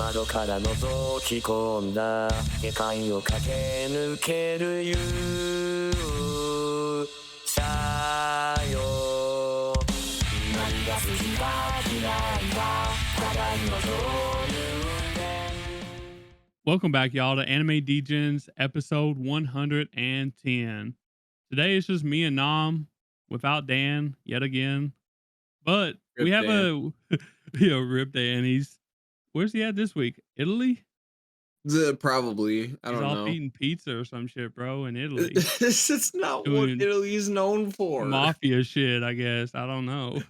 窓から覗き込んだ世界を駆け抜ける勇者よ何が好きか嫌いか互いの情入念 Welcome back, y'all, to Anime Degens episode 110. Today it's just me and Nam without Dan yet again. But we Rip have Dan. Rip Dan. Where's he at this week? Italy? Probably. I He's don't off know. eating pizza or some shit, bro, in Italy. This is not what Doing Italy's known for. mafia shit, I guess. I don't know.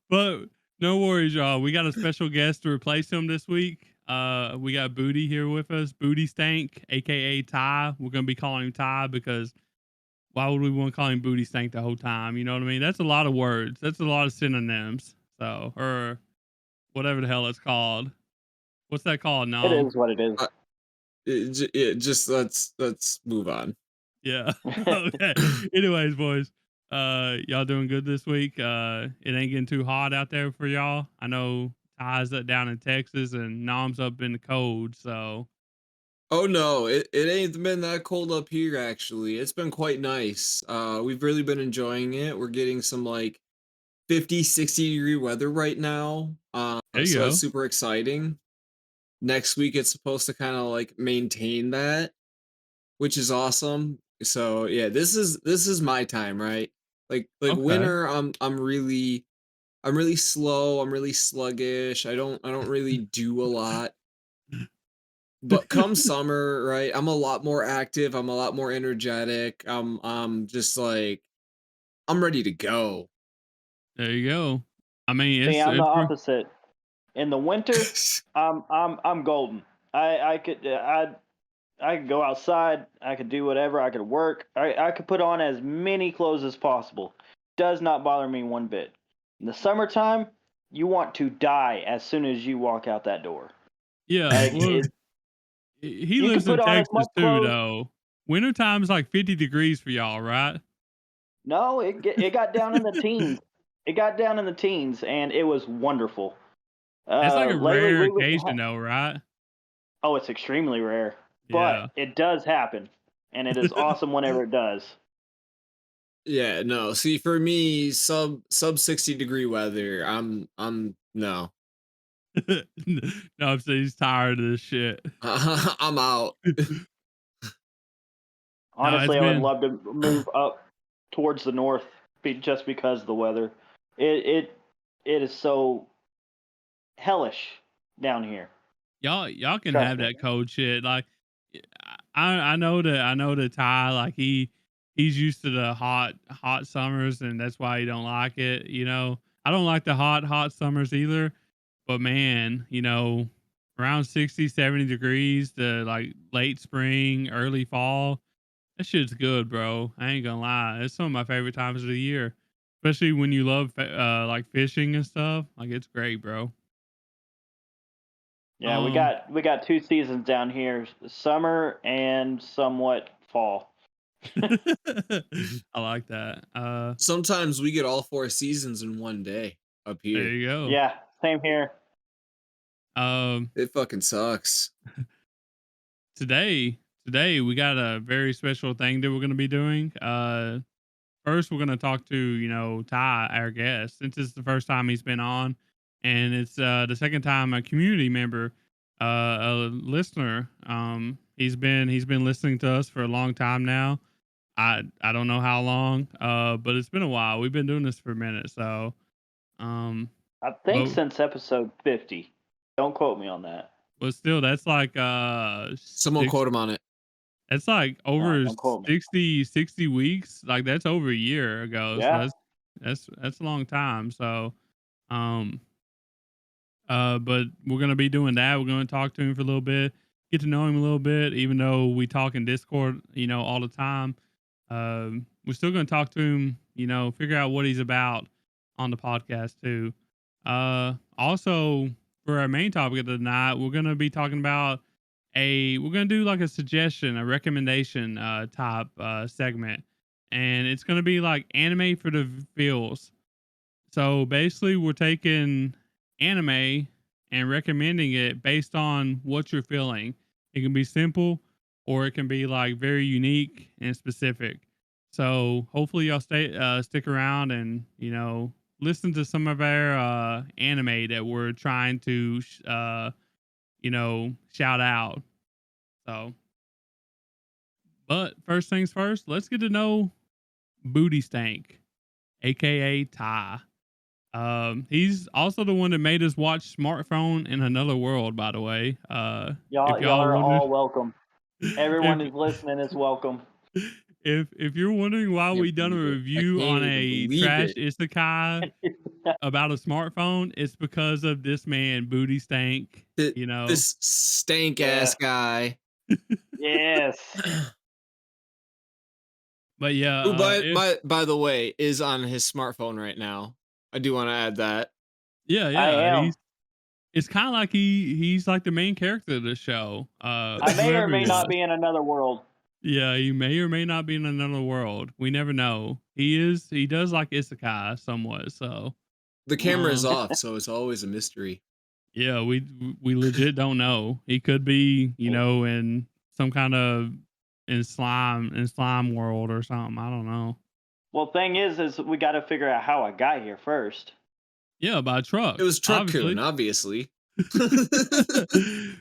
But no worries, y'all. We got a special guest to replace him this week. We got Booty here with us, BootyStank, aka Ty. We're gonna be calling him Ty because why would we want to call him BootyStank the whole time? You know what I mean? That's a lot of words. That's a lot of synonyms. So, or whatever the hell it's called. What's that called, It Nom? is what it is. Just let's move on. Yeah. Okay. Anyways, boys, y'all doing good this week? It ain't getting too hot out there for y'all. I know Ty's up down in Texas and Nom's up in the cold, so Oh no, it ain't been that cold up here actually. It's been quite nice. We've really been enjoying it. We're getting some like 50, 60 degree weather right now. there you So go. that's super exciting. Next week it's supposed to kind of like maintain that, which is awesome. So yeah, this is my time, right? Like Okay. winter, I'm really slow, I'm really sluggish. I don't really do a lot. But come summer, right? I'm a lot more active, I'm a lot more energetic. I'm just like I'm ready to go. There you go. I mean, See, I'm the it's opposite. In the winter, I'm golden. I could go outside. I could do whatever. I could work. I could put on as many clothes as possible. Does not bother me one bit. In the summertime, you want to die as soon as you walk out that door. yeah. Like, Well, he you lives can in put on as Texas much too, clothes. though. Wintertime's like 50 degrees for y'all, right? No, it got down in the teens. It got down in the teens, and it was wonderful. It's like a Lately rare we would. occasion, though, right? Oh, it's extremely rare, Yeah. but it does happen, and it is awesome whenever it does. Yeah, no. See, for me, sub 60 degree weather, I'm no. No, I'm saying he's tired of this shit. I'm out. No, it's Honestly, I would been love to move up towards the north, just because of the weather. It it is so hellish down here. y'all can Trust have me. that cold shit. Like I know that Ty, like he's used to the hot summers and that's why he don't like it, you know. I don't like the hot summers either, but man, you know, around 60, 70 degrees to like late spring, early fall, that shit's good, bro. I ain't gonna lie. It's some of my favorite times of the year, especially when you love like fishing and stuff. Like it's great, bro. Yeah, Um, we got two seasons down here: summer and somewhat fall. I like that. Sometimes we get all 4 seasons in one day up There here. you go. Yeah, same here. Um, It fucking sucks. today we got a very special thing that we're gonna be doing. First we're gonna talk to Ty, our guest, since it's the first time he's been on, and it's the second time a community member, a listener. He's been listening to us for a long time now. I don't know how long, but it's been a while. We've been doing this for a minute, so um, I think but since episode 50. Don't quote me on that. but still, that's like Someone six. quote him on it. That's like No, over don't quote me. 60 weeks. Like that's over a year ago. So Yeah. that's a long time. So um but we're gonna be doing that. We're gonna talk to him for a little bit, get to know him a little bit, even though we talk in Discord, all the time. We're still gonna talk to him, figure out what he's about on the podcast too. Also for our main topic of the night, we're gonna be talking about we're gonna do like a suggestion, a recommendation type segment, and it's gonna be like anime for the feels. So basically, we're taking anime and recommending it based on what you're feeling. It can be simple or it can be like very unique and specific. So hopefully y'all stick around and listen to some of our anime that we're trying to shout out. So, but first things first, let's get to know BootyStank, aka Ty. He's also the one that made us watch Smartphone in Another World, by the way. If Y'all y'all are wondering, all welcome. Everyone if who's listening is welcome. if you're wondering why Can't we done a believe it. I review on can't even a believe trash it. isekai about a smartphone, it's because of this man, BootyStank. Th- You know, This stank Yeah. ass guy. Yes. but yeah, Who by the way is on his smartphone right now. I do want to add that. I am. It's kind of like he's like the main character of the show. I may or Whoever may he not was. be in another world. Yeah, he may or may not be in another world. We never know. He does like isekai somewhat. So The camera is Um, off, so it's always a mystery. yeah, we legit don't know. He could be, in some kind of in slime world or something. I don't know. Well, thing is we got to figure out how I got here first. Yeah, by truck, It was Truck-kun, obviously. obviously.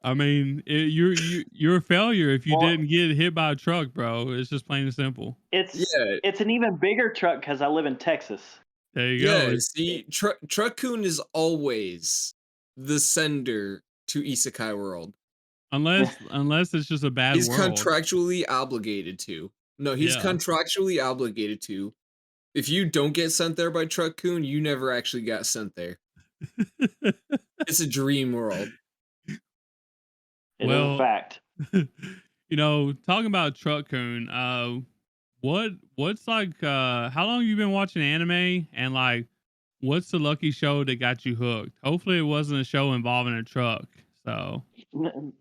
I mean, you're a failure if you Well, didn't get hit by a truck, bro. It's just plain and simple. Yeah, it's an even bigger truck because I live in Texas. There you go. yeah. See, Truck-kun is always the sender to Isekai World. Unless it's just a bad He's world. contractually obligated to. No, he's Yeah. contractually obligated to. If you don't get sent there by Truck-kun, you never actually got sent there. It's a dream world. It is a fact. Talking about Truck-kun, what's like how long you been watching anime and like what's the lucky show that got you hooked? Hopefully it wasn't a show involving a truck. So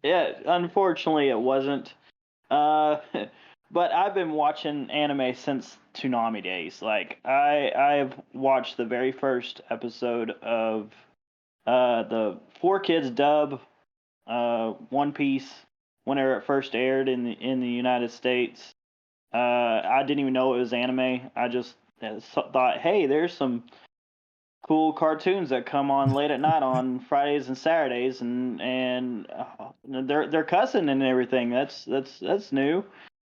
Yeah, unfortunately it wasn't. But I've been watching anime since Toonami days. Like I've watched the very first episode of the 4Kids dub One Piece whenever it first aired in the United States. I didn't even know it was anime. I just thought, hey, there's some cool cartoons that come on late at night on Fridays and Saturdays, and they're cussing and everything. That's new,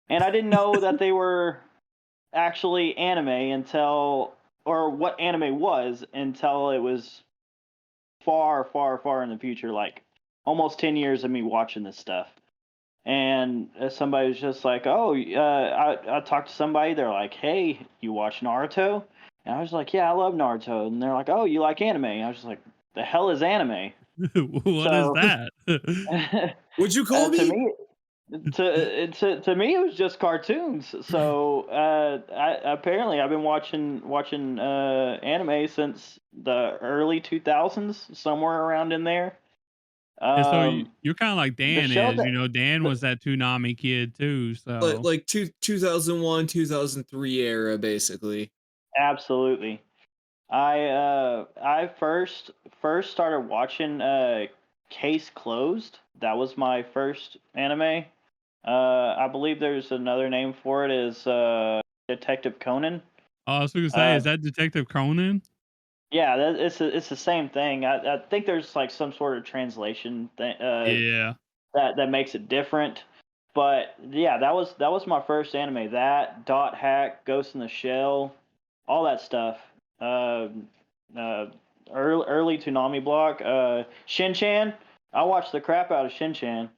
and I didn't know that they were actually anime until, or what anime was, until it was far, far, far in the future, like almost 10 years of me watching this stuff. And somebody was just like, "Oh, I talked to somebody. They're like, hey, you watch Naruto?" And I was like, "Yeah, I love Naruto." And they're like, "Oh, you like anime?" And I was just like, "The hell is anime?" what is that? What'd you call to me? me, to me, it was just cartoons. So apparently, I've been watching anime since the early 2000s, somewhere around in there. And so you're kind of like The Dan show is, that Dan the, was that Toonami kid too. So Like 2001, 2003 era, basically. absolutely. I first started watching Case Closed. That was my first anime. I believe there's another name for it, is Detective Conan. I was going to say, Uh, is that Detective Conan? yeah, it's the same thing. I think there's like some sort of translation Yeah. that makes it different. But yeah, that was my first anime. That Dot Hack, Ghost in the Shell, all that stuff. Uh, uh, early Toonami block. Shin-chan. I watched the crap out of Shin-chan.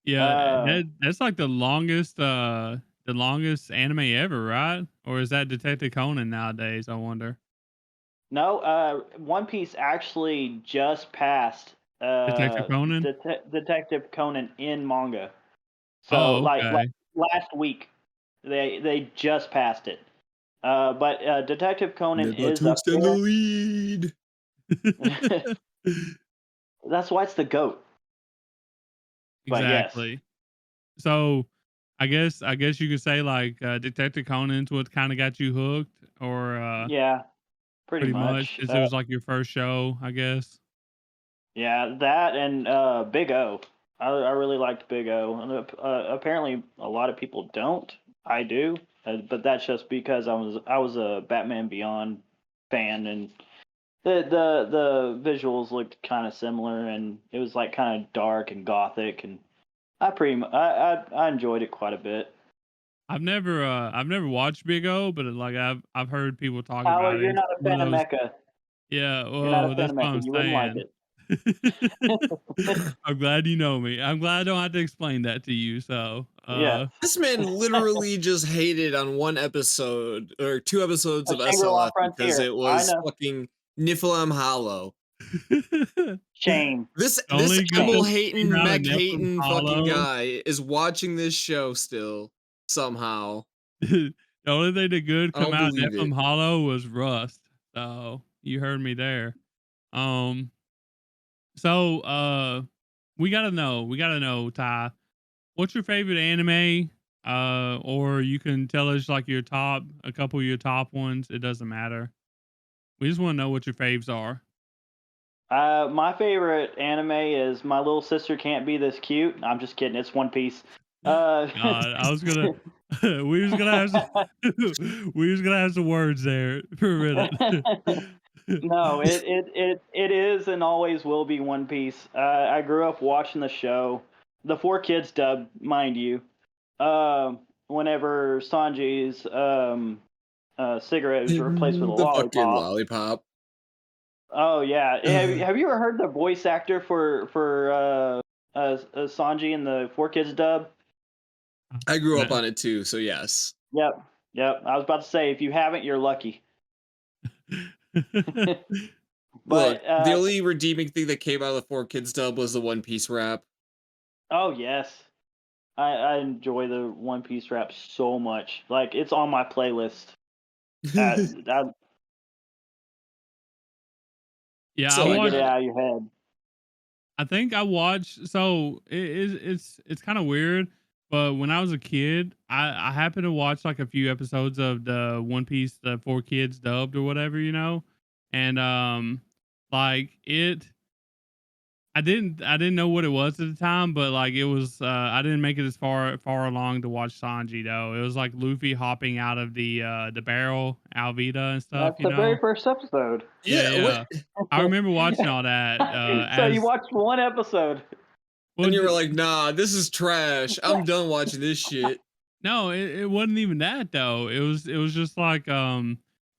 Yeah, that's like the longest anime ever, right? Or is that Detective Conan nowadays, I wonder? No, One Piece actually just passed Detective Conan? Detective Conan in manga. So Oh, like okay. last week they just passed it. But Detective Conan Never is to up extend the lead. there. That's why it's the goat. But yes, Exactly. So, I guess you could say like Detective Conan's what kind of got you hooked, or yeah. pretty pretty much. much. It was like your first show, I guess. Yeah, that and Big O. I really liked Big O. And, apparently, a lot of people don't. I do, but that's just because I was a Batman Beyond fan, and the visuals looked kind of similar, and it was like kind of dark and gothic, and I enjoyed it quite a bit. I've never watched Big O, but like I've heard people talk Tyler, about it. you're It's not a one fan of of those. Mecha. Yeah, You're not a well, fan that's of what Mecha. I'm You wouldn't like saying. it. I'm glad you know me. I'm glad I don't have to explain that to you. So, Yeah, This man literally just hated on one episode or 2 episodes a of Shangri-La SLF because Frontier. it I was know. fucking Niflheim Hollow. the Shame. This only good Emil thing hating, about a mech Nephilim hating fucking Hollow, guy is watching this show still somehow. the only thing that good I come don't out of believe it. Nephilim Hollow was Rust. So you heard me there. Um, so we gotta know, Ty, what's your favorite anime? Or you can tell us like a couple of your top ones. It doesn't matter. We just want to know what your faves are. My favorite anime is My Little Sister Can't Be This Cute. I'm just kidding. It's One Piece. God, I was gonna, we was gonna have some, we was gonna have some words there for a minute. No, it is and always will be One Piece. I grew up watching the show, the Four Kids dub, mind you. Whenever Sanji's cigarette was replaced with a The fucking lollipop. lollipop. Oh yeah, have you ever heard the voice actor for Sanji in the Four Kids dub? I grew up on it too, so yes. Yep, yep. I was about to say if you haven't, you're lucky. Look, But the only redeeming thing that came out of the 4 Kids dub was the One Piece rap. oh yes, I enjoy the One Piece rap so much. Like it's on my playlist. I Yeah, I So I can't get watched. it got it. out of your head. I think I watched. So it's kind of weird, but when I was a kid, I happened to watch like a few episodes of the One Piece, the Four Kids dubbed or whatever, and like it. I didn't know what it was at the time, but like it was I didn't make it as far along to watch Sanji though. It was like Luffy hopping out of the barrel, Alvida and stuff, That's the very first episode. Yeah, Yeah, what? yeah. I remember watching all that So you as watched one episode. well, And you were like, nah, this is trash. I'm done watching this shit. no, it wasn't even that though. It was just like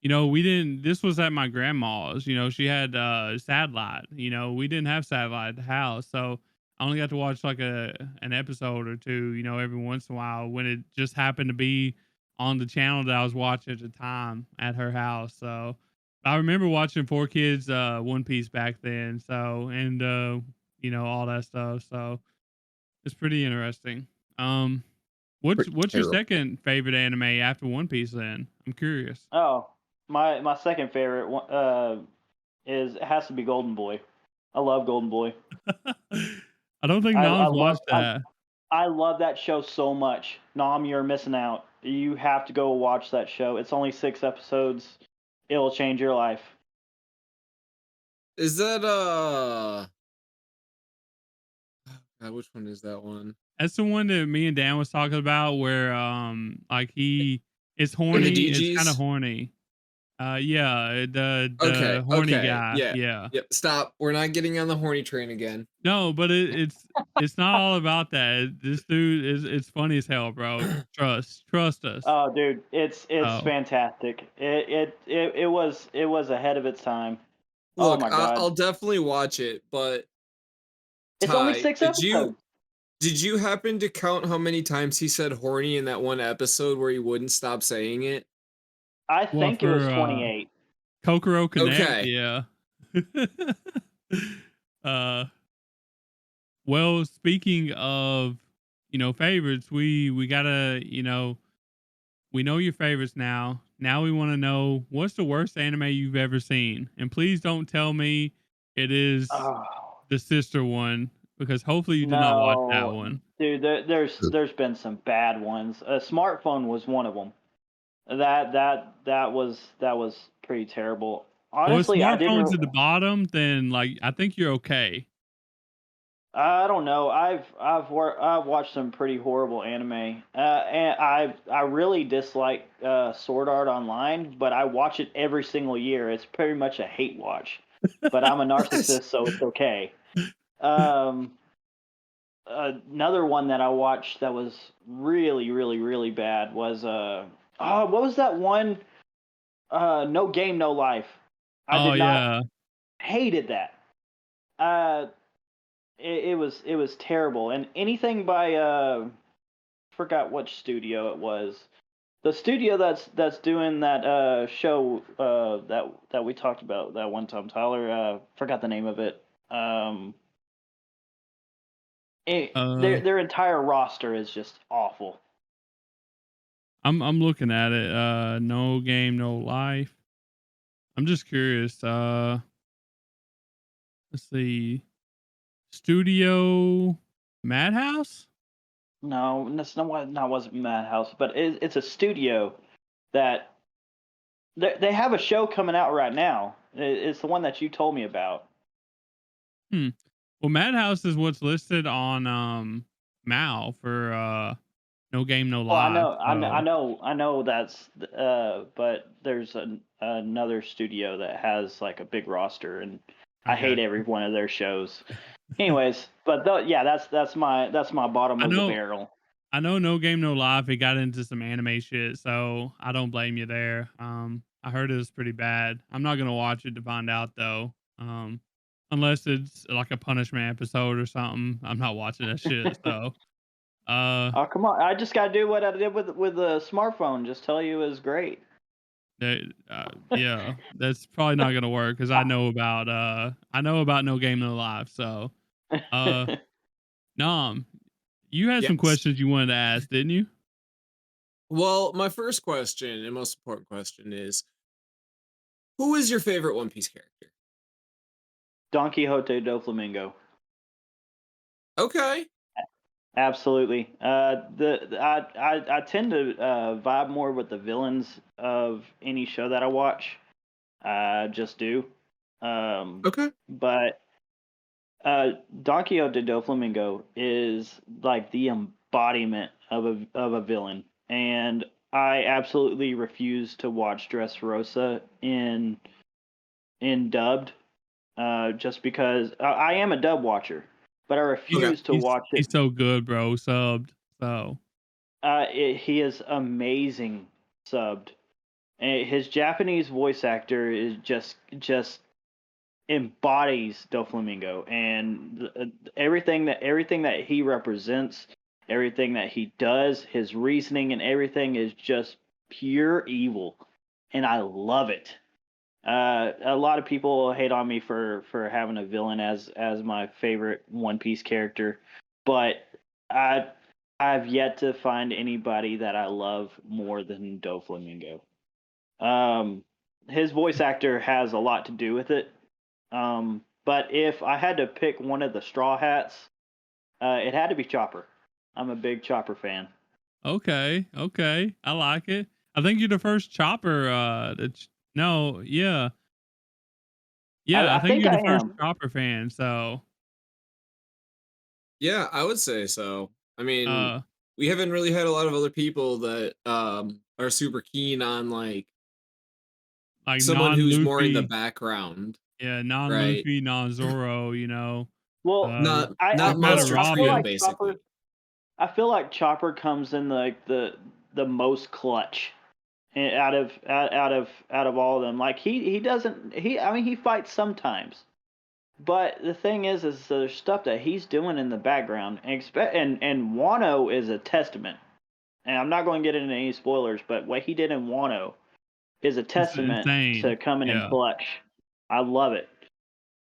we didn't this was at my grandma's, she had satellite, we didn't have satellite at the house. So I only got to watch like an episode or two, every once in a while when it just happened to be on the channel that I was watching at the time at her house. So I remember watching Four Kids One Piece back then. So and all that stuff. So it's pretty interesting. Um what's your Terrible. second favorite anime after One Piece then? I'm curious. Oh, my second favorite one it has to be Golden Boy. I love Golden Boy. I don't think I Nom's love watched that. I love that show so much. Nom, you're missing out. You have to go watch that show. It's only 6 episodes. It'll change your life. Is that God, which one is that one? That's the one that me and Dan was talking about where like he is The horny, it's kind of DGs? horny. Yeah, the Okay, horny okay. guy. Yeah. Yeah. Yep. Stop. We're not getting on the horny train again. No, but it's not all about that. This dude is it's funny as hell, bro. Trust us. Oh, dude, it's Oh. fantastic. It was ahead of its time. Oh Look, my god. I'll definitely watch it, but It's only Ty, 6 episodes. did you happen to count how many times he said horny in that one episode where he wouldn't stop saying it? I Well, think it was for 28. Kokoro Connect, Okay. yeah. uh well, speaking of, favorites, we gotta, we know your favorites now. Now we want to know what's the worst anime you've ever seen. And please don't tell me it is Oh, the sister one, because hopefully you did not watch that no. one. Dude, there's been some bad ones. A smartphone was one of them. That was pretty terrible. Well, if honestly, I didn't. smartphone's at the bottom, then like I think you're okay. I don't know. I've watched some pretty horrible anime, and I really dislike Sword Art Online, but I watch it every single year. It's pretty much a hate watch, but I'm a narcissist, so it's okay. Um, Another one that I watched that was really, really, really bad was oh, what was that one? No Game, No Life. I Oh did not yeah. hated that. Uh, it was terrible, and anything by forgot which studio it was. The studio that's doing that show that we talked about that one time, Tyler. Forgot the name of it. Um, Uh their entire roster is just awful. I'm looking at it. No game, no life. I'm just curious. Let's see. Studio Madhouse? No, that's not what. Not wasn't Madhouse, but it's a studio that they have a show coming out right now. It's the one that you told me about. Hmm. Well, Madhouse is what's listed on Mal for no game, no Well, life. So I know that's but there's another studio that has like a big roster, and I hate okay. every one of their shows. Anyways, but yeah, that's my bottom I of the know barrel. I know no game, no life. It got into some anime shit, so I don't blame you there. I heard it was pretty bad. I'm not gonna watch it to find out though. Unless it's like a punishment episode or something. I'm not watching that shit. So uh Oh come on! I just gotta do what I did with the smartphone. Just tell you it was great. yeah, that's probably not gonna work because I know about no game, no life. So uh Nom, you had some Yes. questions you wanted to ask, didn't you? Well, my first question and most important question is, who is your favorite One Piece character? Don Quixote do Flamingo. Okay. Absolutely. I tend to vibe more with the villains of any show that I watch. I just do. Okay. But Don Quixote do Flamingo is like the embodiment of a villain, and I absolutely refuse to watch Dressrosa in dubbed, just because I am a dub watcher, but I Okay. refuse to He's watch it. he's so good, bro. Subbed. So He is amazing subbed. And his Japanese voice actor is just embodies Doflamingo, and everything that he represents, everything that he does, his reasoning and everything is just pure evil, and I love it. A lot of people hate on me for having a villain as my favorite One Piece character, but I I've yet to find anybody that I love more than Doflamingo. Um, his voice actor has a lot to do with it. But if I had to pick one of the Straw Hats, it had to be Chopper. I'm a big Chopper fan. okay. I like it. I think you're the first chopper no, yeah. Yeah, I I think think you're I the first am. chopper fan. So Yeah, I would say so. I mean, uh we haven't really had a lot of other people that are super keen on like like someone non who's more in the Luffy, background, yeah, non right? Luffy, non Zoro, Well, Uh Not we've had a monster I feel trio, Robin. like basically. I feel like Chopper comes in like the most clutch out of all of them. Like he doesn't he I mean he fights sometimes. But the thing is there's stuff that he's doing in the background, and Wano is a testament. And I'm not going to get into any spoilers, but what he did in Wano is a It's testament to insane. coming in Yeah. clutch. I love it.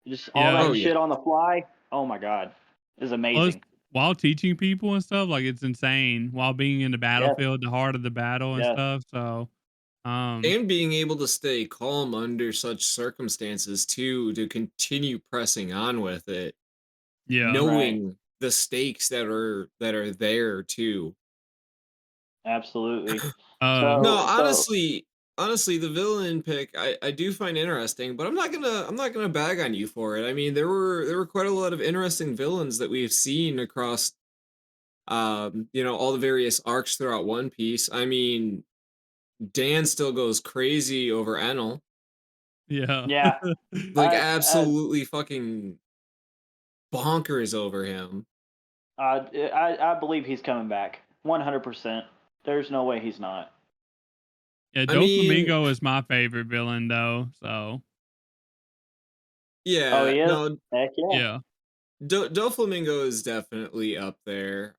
Just all Yeah. Oh that yeah. shit on the fly. Oh my god, is Plus, amazing. while teaching people and stuff, like it's insane while being in the Yes, battlefield, the heart of the battle and yes, stuff. So, um, And being able to stay calm under such circumstances too, to continue pressing on with it, yeah. right, knowing the stakes that are there too. absolutely. Uh, No, So honestly, honestly, the villain pick I do find interesting, but I'm not gonna bag on you for it. I mean, there were quite a lot of interesting villains that we've seen across all the various arcs throughout One Piece. I mean, Dan still goes crazy over Enel. Yeah. Yeah, Like I absolutely fucking bonkers over him. I believe he's coming back 100%. There's no way he's not. Yeah, I mean, Doflamingo is my favorite villain though. So Oh, yeah, he is. no, Heck yeah. yeah. Doflamingo is definitely up there.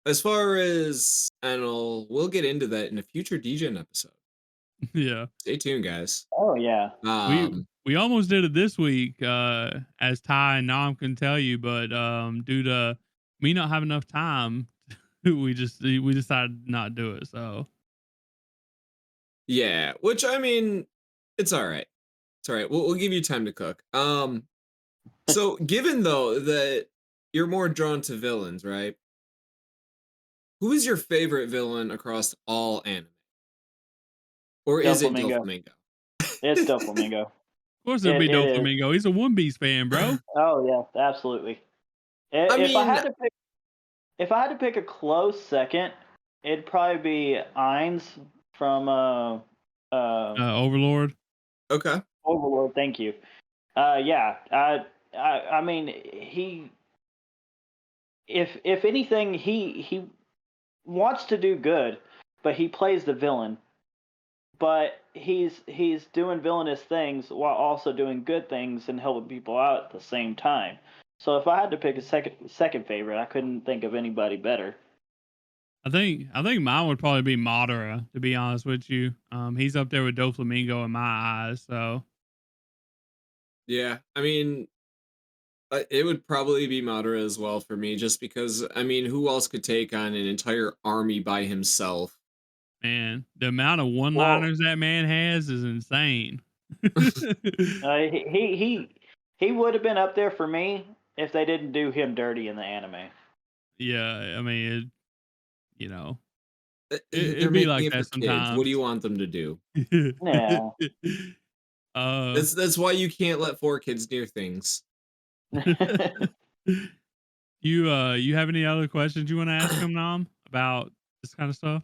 As far as Enel, we'll get into that in a future Degen episode. Yeah. Stay tuned, guys. Oh yeah. We Um, we almost did it this week, as Ty and Nam can tell you, but due to me not having enough time, we decided not to do it. So yeah, which I mean, it's all right. It's all right. We'll give you time to cook. So given though that you're more drawn to villains, right? Who is your favorite villain across all anime? Or is it Doflamingo. Doflamingo? It's Doflamingo. of course it'll It be it is. Doflamingo. He's a One Piece fan, bro. Oh yeah, absolutely. I If I mean, had to pick, if I had to pick a close second, it'd probably be Ainz from Overlord. okay. Overlord. Thank you. Yeah. I mean, he. If anything, he wants to do good, but he plays the villain. But he's doing villainous things while also doing good things and helping people out at the same time. So if I had to pick a second favorite, I couldn't think of anybody better. I think mine would probably be Madara, to be honest with you. He's up there with Doflamingo in my eyes. So Yeah. I mean, it would probably be Madara as well for me, just because, I mean, who else could take on an entire army by himself? man, the amount of one Well, liners that man has is insane. he would have been up there for me if they didn't do him dirty in the anime. Yeah, I mean, you know, They're it'd be making like it for that kids. What do you sometimes. want them to do? Yeah. uh, That's why you can't let 4 kids near things. you have any other questions you want to ask him, Nam, about this kind of stuff?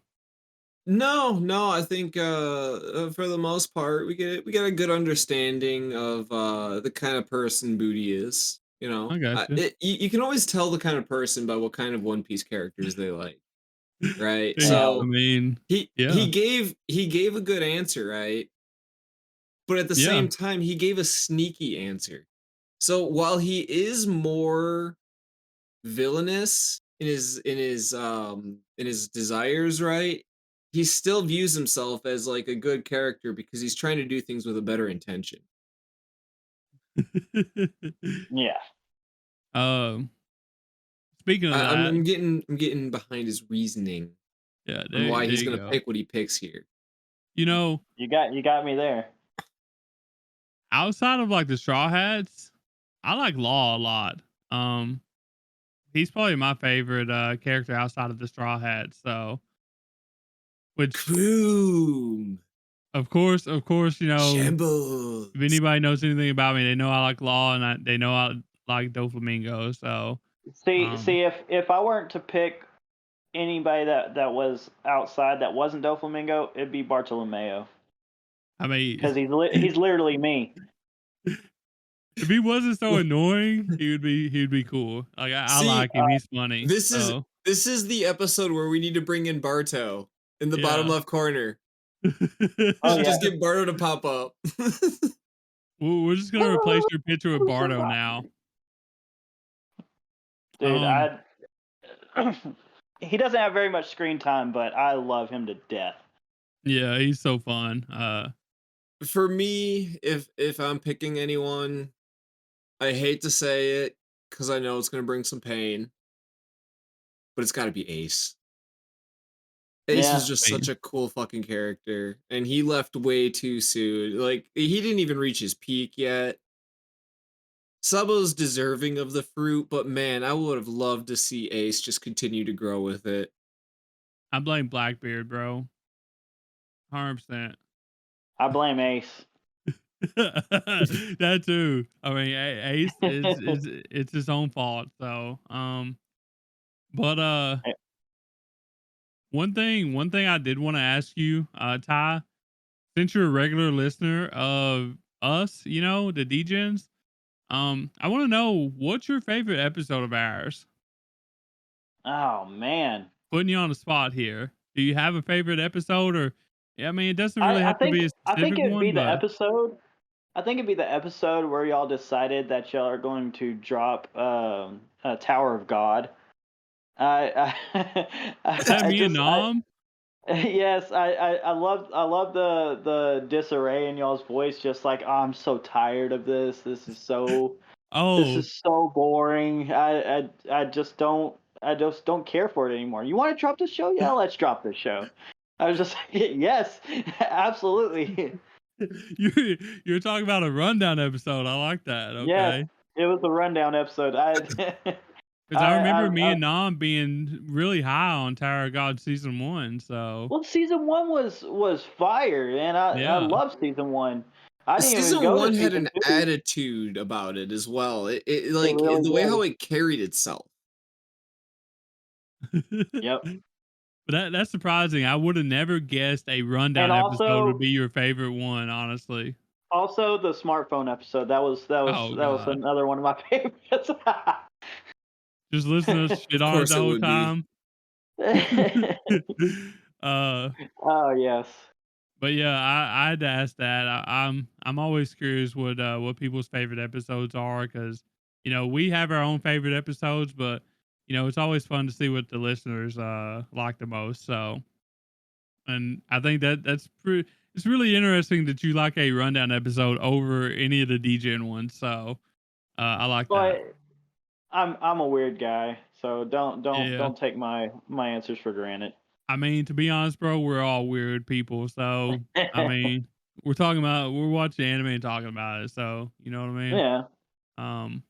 No, I think for the most part we get a good understanding of the kind of person Booty is. I got you. You can always tell the kind of person by what kind of One Piece characters they like, right? Hey, Yeah. I So mean, he yeah, he gave he gave a good answer, right? But at the yeah. same time, he gave a sneaky answer. So while he is more villainous in his desires, right? He still views himself as like a good character because he's trying to do things with a better intention. Yeah. um, Speaking of I'm, that, I'm getting I'm getting behind his reasoning yeah, on why there he's you gonna go. pick what he picks here. You know, You got me there. outside of like the Straw Hats, I like Law a lot. Um, he's probably my favorite character outside of the Straw Hats. So, which Boom! of course, if Shambles! anybody knows anything about me, they know I like Law and they know I like Doflamingo. So, um, See if I weren't to pick anybody that was outside that wasn't Doflamingo, it'd be Bartolomeo I mean, because he's literally me. if he wasn't so annoying, he'd be cool. Like I See, like him. He's funny. this is So this is the episode where we need to bring in Barto in the bottom yeah. left corner. Oh Should yeah, just get Barto to pop up. We're just gonna replace your picture with Bardo now. dude. Um, I he doesn't have very much screen time, but I love him to death. yeah, he's so fun. For me, if I'm picking anyone, I hate to say it because I know it's gonna bring some pain, but it's got to be Ace. Ace was Yeah, just such Wait, a cool fucking character, and he left way too soon. Like he didn't even reach his peak yet. Sabo's deserving of the fruit, but man, I would have loved to see Ace just continue to grow with it. I blame Blackbeard, bro. 100%. I blame Ace. That too. I mean, Ace is it's his own fault. So, but one thing I did want to ask you, Ty, since you're a regular listener of us, the Degens, I want to know what's your favorite episode of ours. Oh man. Putting you on the spot here. Do you have a favorite episode, or I mean, it doesn't really I have to think be a I think specific it'd one, be the but episode. I think it'd be the episode where y'all decided that y'all are going to drop a Tower of God. I is that I me and just I Nom? yes, I love the disarray in y'all's voice. Just like, oh, I'm so tired of this. This Oh, is so boring. I just don't care for it anymore. You want to drop the show? Yeah, let's drop the show. I was just like, yes, absolutely. you're talking about a rundown episode. I like that. Yes, Okay. it was a rundown episode. Because I remember me I and Nom being really high on Tower of God season 1. So well, season one was fire, and I yeah, love season one. I didn't even Season go to one had season an two. attitude about it as well. It It like really the way how did. it carried itself. Yep. but that's surprising. I would have never guessed a And rundown episode would also, be your favorite one. Honestly. the smartphone episode. Oh That was God, another one of my favorites. just listen to us shit Of on it course the it whole would be. time. uh, Oh yes. but yeah, I had to ask that. I'm always curious what people's favorite episodes are because we have our own favorite episodes, but it's always fun to see what the listeners like the most. So, and I think that's pretty. It's really interesting that you like a rundown episode over any of the DJ ones. So I like that. But I'm a weird guy, so Yeah. don't take my answers for granted. I mean, to be honest, bro, we're all weird people. So, I mean, we're watching anime and talking about it. So, you know what I mean? Yeah. Um,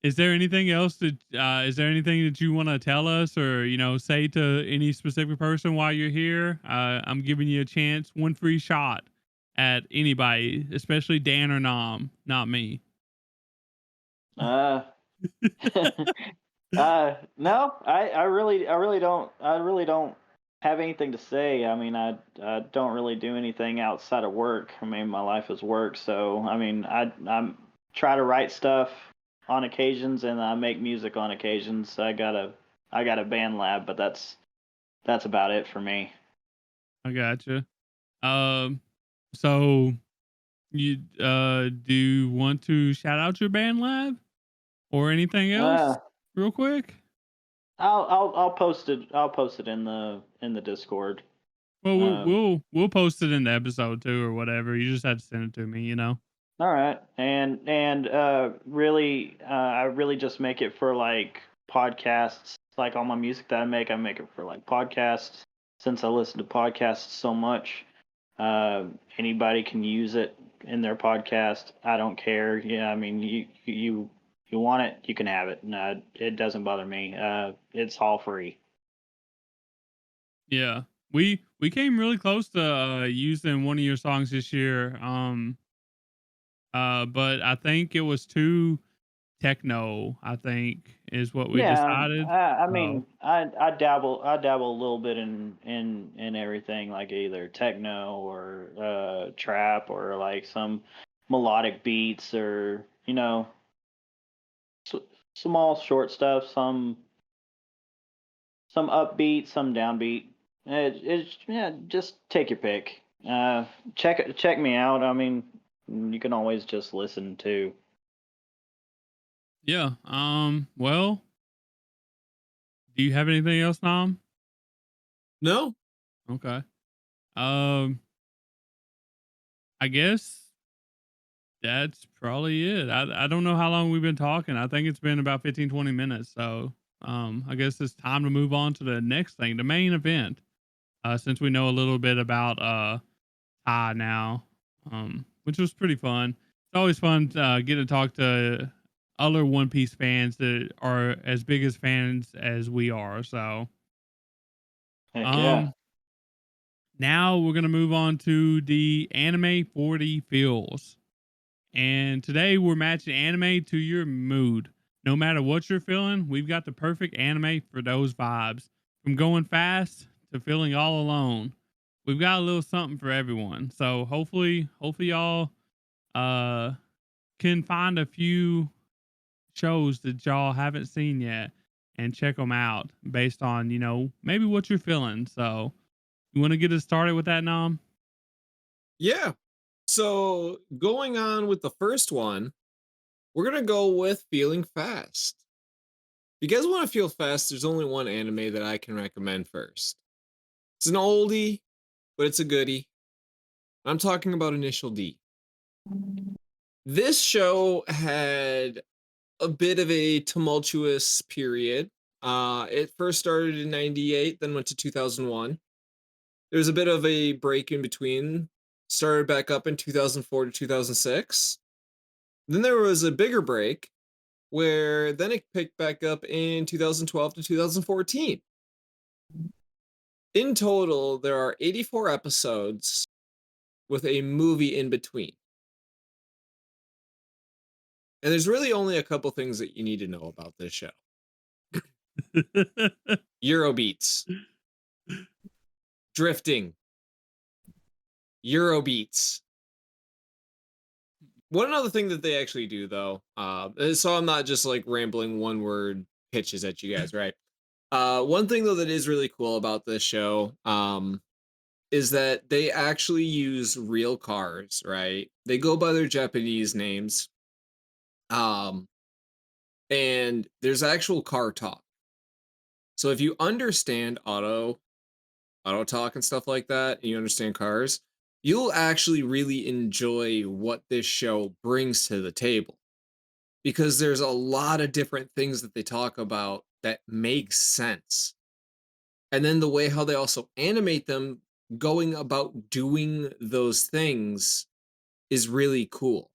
is there anything else is there anything that you want to tell us or, say to any specific person while you're here? I'm giving you a chance, one free shot at anybody, especially Dan or Nom, not me. Uh, no, I really don't have anything to say. I mean, I don't really do anything outside of work. I mean, my life is work, so I mean, I'm try to write stuff on occasions, and I make music on occasions. I got a band lab, but that's about it for me. I gotcha. Um, so you do you want to shout out your band lab or anything Uh, else real quick? I'll post it in the Discord. Well, Um, we'll post it in the episode too or whatever. You just have to send it to me. All right, and really, I really just make it for like podcasts. Like all my music that I make it for like podcasts. Since I listen to podcasts so much, anybody can use it in their podcast. I don't care. Yeah, I mean, you want it, you can have it. No, it doesn't bother me. It's all free. Yeah. We came really close to using one of your songs this year. But I think it was too techno, I think is what we Yeah, decided. I So, mean, I dabble a little bit in everything, like either techno or trap or like some melodic beats or s- small short stuff, some upbeat, some downbeat. It's yeah, just take your pick. Check me out. I mean, you can always just listen to. yeah. Well, do you have anything else, Nom? No, Okay. Um, I guess that's probably it. I don't know how long we've been talking. I think it's been about 15, 20 minutes. So, I guess it's time to move on to the next thing, the main event. Since we know a little bit about Ty now, which was pretty fun. It's always fun to get to talk to other One Piece fans that are as big as fans as we are. So, Heck yeah. um, Now we're going to move on to the anime 40 feels. And today we're matching anime to your mood. No matter what you're feeling, we've got the perfect anime for those vibes. From going fast to feeling all alone. We've got a little something for everyone. So hopefully y'all uh can find a few shows that y'all haven't seen yet and check them out based on, maybe what you're feeling. So, you want to get us started with that, Nom? Yeah. So going on with the first one, we're gonna go with Feeling Fast. If you guys want to feel fast, there's only one anime that I can recommend first. It's an oldie, but it's a goodie. I'm talking about Initial D. This show had a bit of a tumultuous period. It first started in 98, then went to 2001. There was a bit of a break in between. Started back up in 2004 to 2006. Then there was a bigger break where then it picked back up in 2012 to 2014. In total, there are 84 episodes with a movie in between. And there's really only a couple things that you need to know about this show. Eurobeats. Drifting. Eurobeats. One other thing that they actually do, though, so I'm not just like rambling one word pitches at you guys, right? One thing though that is really cool about this show, is that they actually use real cars, right? They go by their Japanese names, and there's actual car talk. So if you understand auto talk and stuff like that, and you understand cars, you'll actually really enjoy what this show brings to the table. Because there's a lot of different things that they talk about that make sense. And then the way how they also animate them going about doing those things is really cool.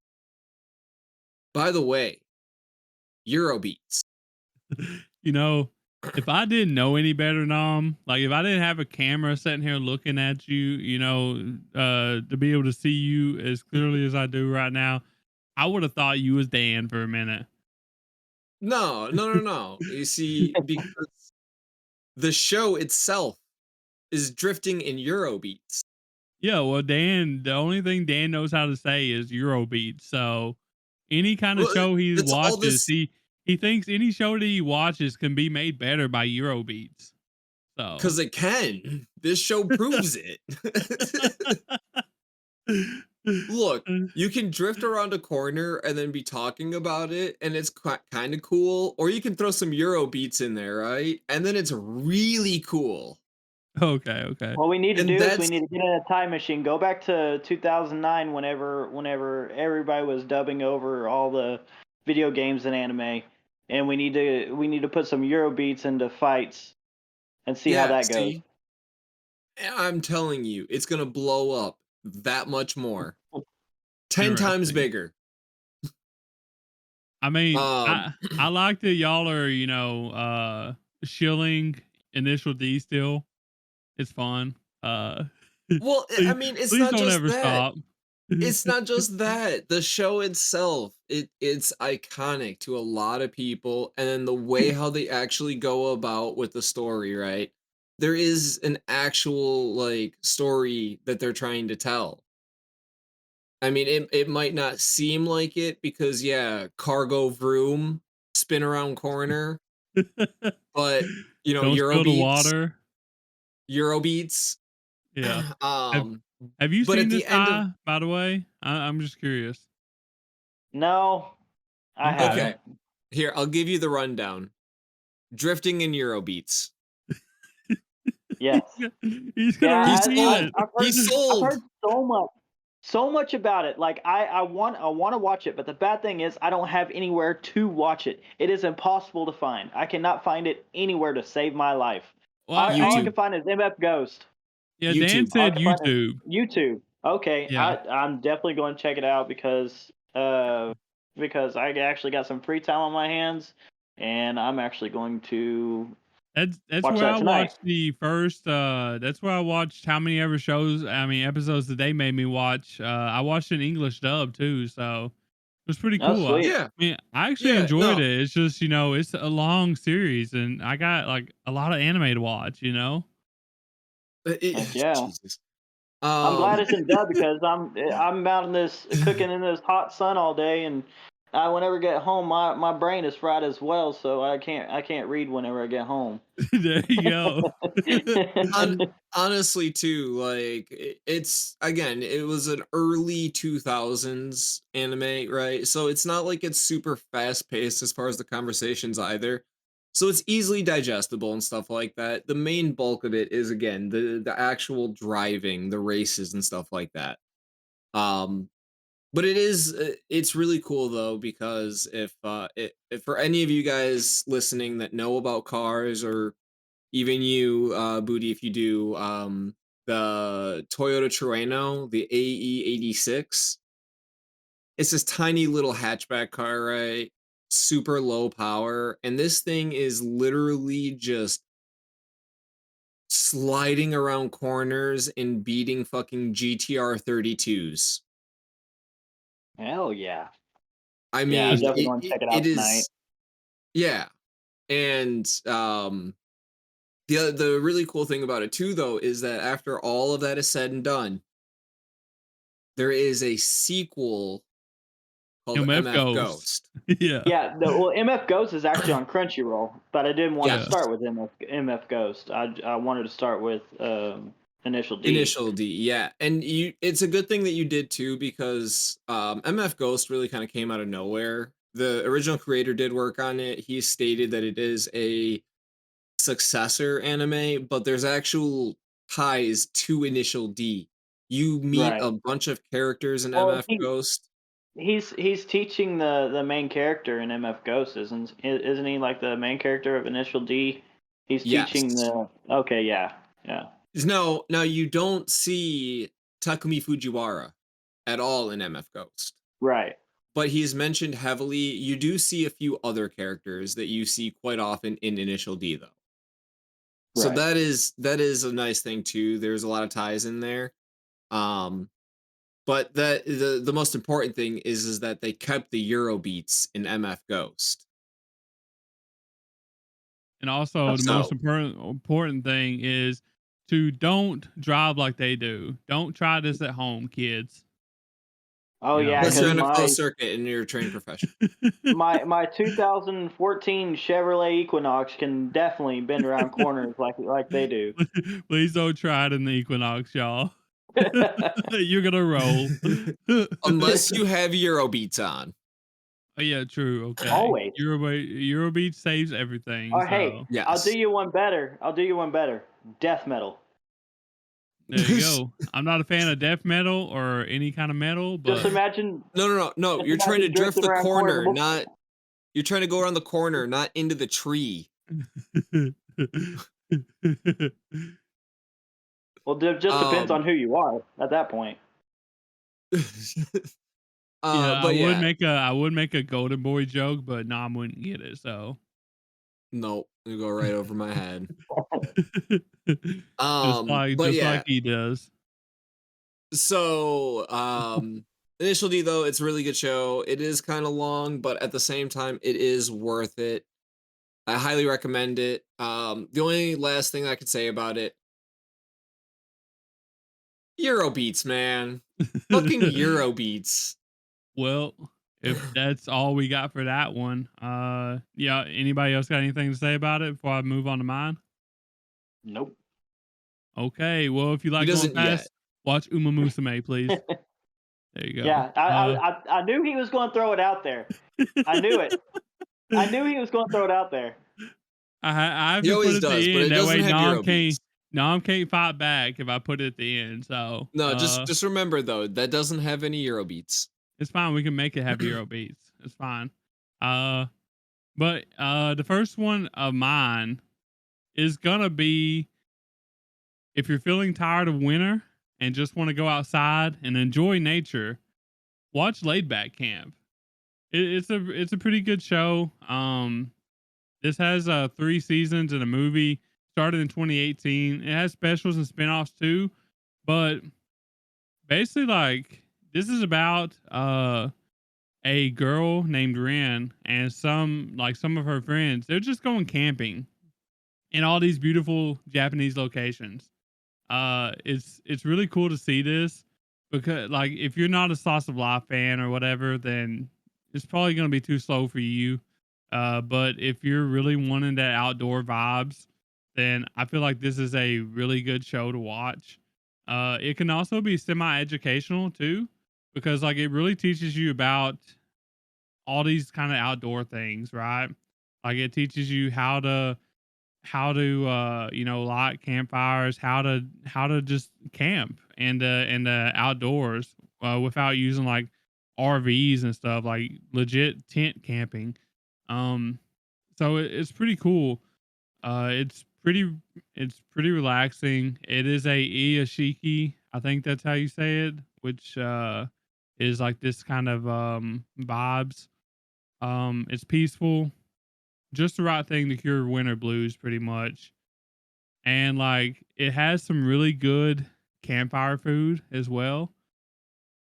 By the way, Eurobeats. If I didn't know any better, Nom, like if I didn't have a camera sitting here looking at you, to be able to see you as clearly as I do right now, I would have thought you was Dan for a minute. No. You see, because the show itself is drifting in Eurobeats. Yeah, well, Dan, the only thing Dan knows how to say is Eurobeat. So any kind of Well, show he that's all watches, this he thinks any show that he watches can be made better by Eurobeats. So because it can. This show proves it. Look, you can drift around a corner and then be talking about it, and it's kind of cool. Or you can throw some Euro beats in there, right? And then it's really cool. Okay. What we need to And do is we that's need to get in a time machine, go back to 2009, whenever everybody was dubbing over all the video games and anime, and we need to put some Euro beats into fights and see how yeah. that goes. See, I'm telling you, it's gonna blow up that much more, 10 times interesting. bigger. I mean, Um, I like that y'all are, shilling Initial D still. It's fun. well, I please, mean, it's please not don't just ever that. stop. It's not just that. The show itself, it's iconic to a lot of people, and then the way how they actually go about with the story, right? There is an actual like story that they're trying to tell. I mean, it might not seem like it because yeah, cargo vroom, spin around corner, but Don't spill the Eurobeats, water. Eurobeats. Yeah. Have um, Have you but seen at this the end of guy, by the way? I'm just curious. No, I Okay. okay, haven't. here I'll give you the rundown. Drifting in Eurobeats. Yes. He's gonna Yeah, He's repeat sold. it. He's I've sold. heard so much about it. Like I want to watch it, but the bad thing is I don't have anywhere to watch it. It is impossible to find. I cannot find it anywhere to save my life. Well, I All I mean, can YouTube. find is MF Ghost. yeah, Dan YouTube. All I said can find is YouTube. YouTube. Okay, Yeah. I'm definitely going to check it out because I actually got some free time on my hands, and I'm actually going to That's Watch where that I tonight. watched the first. That's where I watched how many ever shows. I mean, episodes that they made me watch. I watched an English dub too, so it was pretty Oh, cool. sweet. Yeah, mean, I actually yeah, enjoyed no, it. It's just it's a long series, and I got like a lot of anime to watch. You know. Heck yeah. Jesus. I'm glad Um, it's in dub because I'm out in this cooking in this hot sun all day, and I whenever I get home, my brain is fried as well, so I can't read whenever I get home. There you go. hon honestly too, like, it's again, it was an early 2000s anime, right? So it's not like it's super fast-paced as far as the conversations either. So it's easily digestible and stuff like that. The main bulk of it is, again, the actual driving, the races and stuff like that. Um, but it's really cool though, because if for any of you guys listening that know about cars, or even you, Booty, if you do, the Toyota Trueno, the AE86, it's this tiny little hatchback car, right? Super low power, and this thing is literally just sliding around corners and beating fucking GTR 32s. Hell yeah. I Yeah, I'm mean, definitely going to check it it out tonight. is, yeah, and the really cool thing about it too, though, is that after all of that is said and done, there is a sequel called MF MF Ghost. Ghost. Yeah. Yeah, well, MF Ghost is actually on Crunchyroll, but I didn't want to Yeah. start with MF Ghost. I wanted to start with Initial D. Initial D, yeah. And it's a good thing that you did too, because MF Ghost really kind of came out of nowhere. The original creator did work on it. He stated that it is a successor anime, but there's actual ties to Initial D. You meet Right. a bunch of characters in Well, MF Ghost. he's teaching the main character in MF Ghost, isn't he like the main character of Initial D? He's teaching Yes. the Okay, yeah. Yeah. No, now you don't see Takumi Fujiwara at all in MF Ghost, Right. but he's mentioned heavily. You do see a few other characters that you see quite often in Initial D, though. So Right. that is a nice thing too. There's a lot of ties in there. Um, but the most important thing is that they kept the Euro beats in MF Ghost. And also, the most So important thing is to don't drive like they do. Don't try this at home, kids. Oh You yeah, unless you're because in a my closed circuit and you're a trained professional. my 2014 Chevrolet Equinox can definitely bend around corners like they do. Please don't try it in the Equinox, y'all. You're gonna roll. Unless you have Euro beats on. Oh, yeah, true. Okay. Always. Eurobeat saves everything. Or hey, So I'll Yes. do you one better. I'll do you one better. Death metal. there you go. I'm not a fan of death metal or any kind of metal, Just but imagine, No. just You're trying to imagine drift drifting the around corners. corner, not you're trying to go around the corner, not into the tree. Well, it just depends Um on who you are at that point. yeah, but yeah, I would make a golden boy joke, but Nom wouldn't get it. So no, you go right over my head. But just like yeah, he does. so Initial D, though, it's a really good show. It is kind of long, but at the same time, it is worth it. I highly recommend it. The only last thing I could say about it, Euro beats, man. Fucking Euro beats. Well, if that's all we got for that one, yeah. Anybody else got anything to say about it before I move on to mine? Nope. Okay. Well, if you He like going doesn't yet. fast, watch Uma Musume, please. There you go. Yeah, I knew he was going to throw it out there. I knew it. I knew he was going to throw it out there. I have He to put always it at does, the but end. it That doesn't way, have Euro beats. Nom can't fight back if I put it at the end. So, No, just remember though, that doesn't have any Euro beats. it's fine. We can make it have Euro beats. It's fine. But the first one of mine is gonna be if you're feeling tired of winter and just want to go outside and enjoy nature, watch Laid Back Camp. It's a pretty good show. This has 3 seasons and a movie. Started in 2018. It has specials and spinoffs too, but basically, like, this is about a girl named Ren and some of her friends. They're just going camping in all these beautiful Japanese locations. It's really cool to see this because, like, if you're not a Sauce of Life fan or whatever, then it's probably going to be too slow for you. But if you're really wanting that outdoor vibes, then I feel like this is a really good show to watch. It can also be semi-educational too, because like it really teaches you about all these kind of outdoor things, right? Like it teaches you how to light campfires, how to just camp in the outdoors without using like RVs and stuff, like legit tent camping. Um, so it's pretty cool. It's pretty relaxing. It is a Iyashiki, I think that's how you say it, which is like this kind of vibes. It's peaceful, just the right thing to cure winter blues, pretty much. And like it has some really good campfire food as well.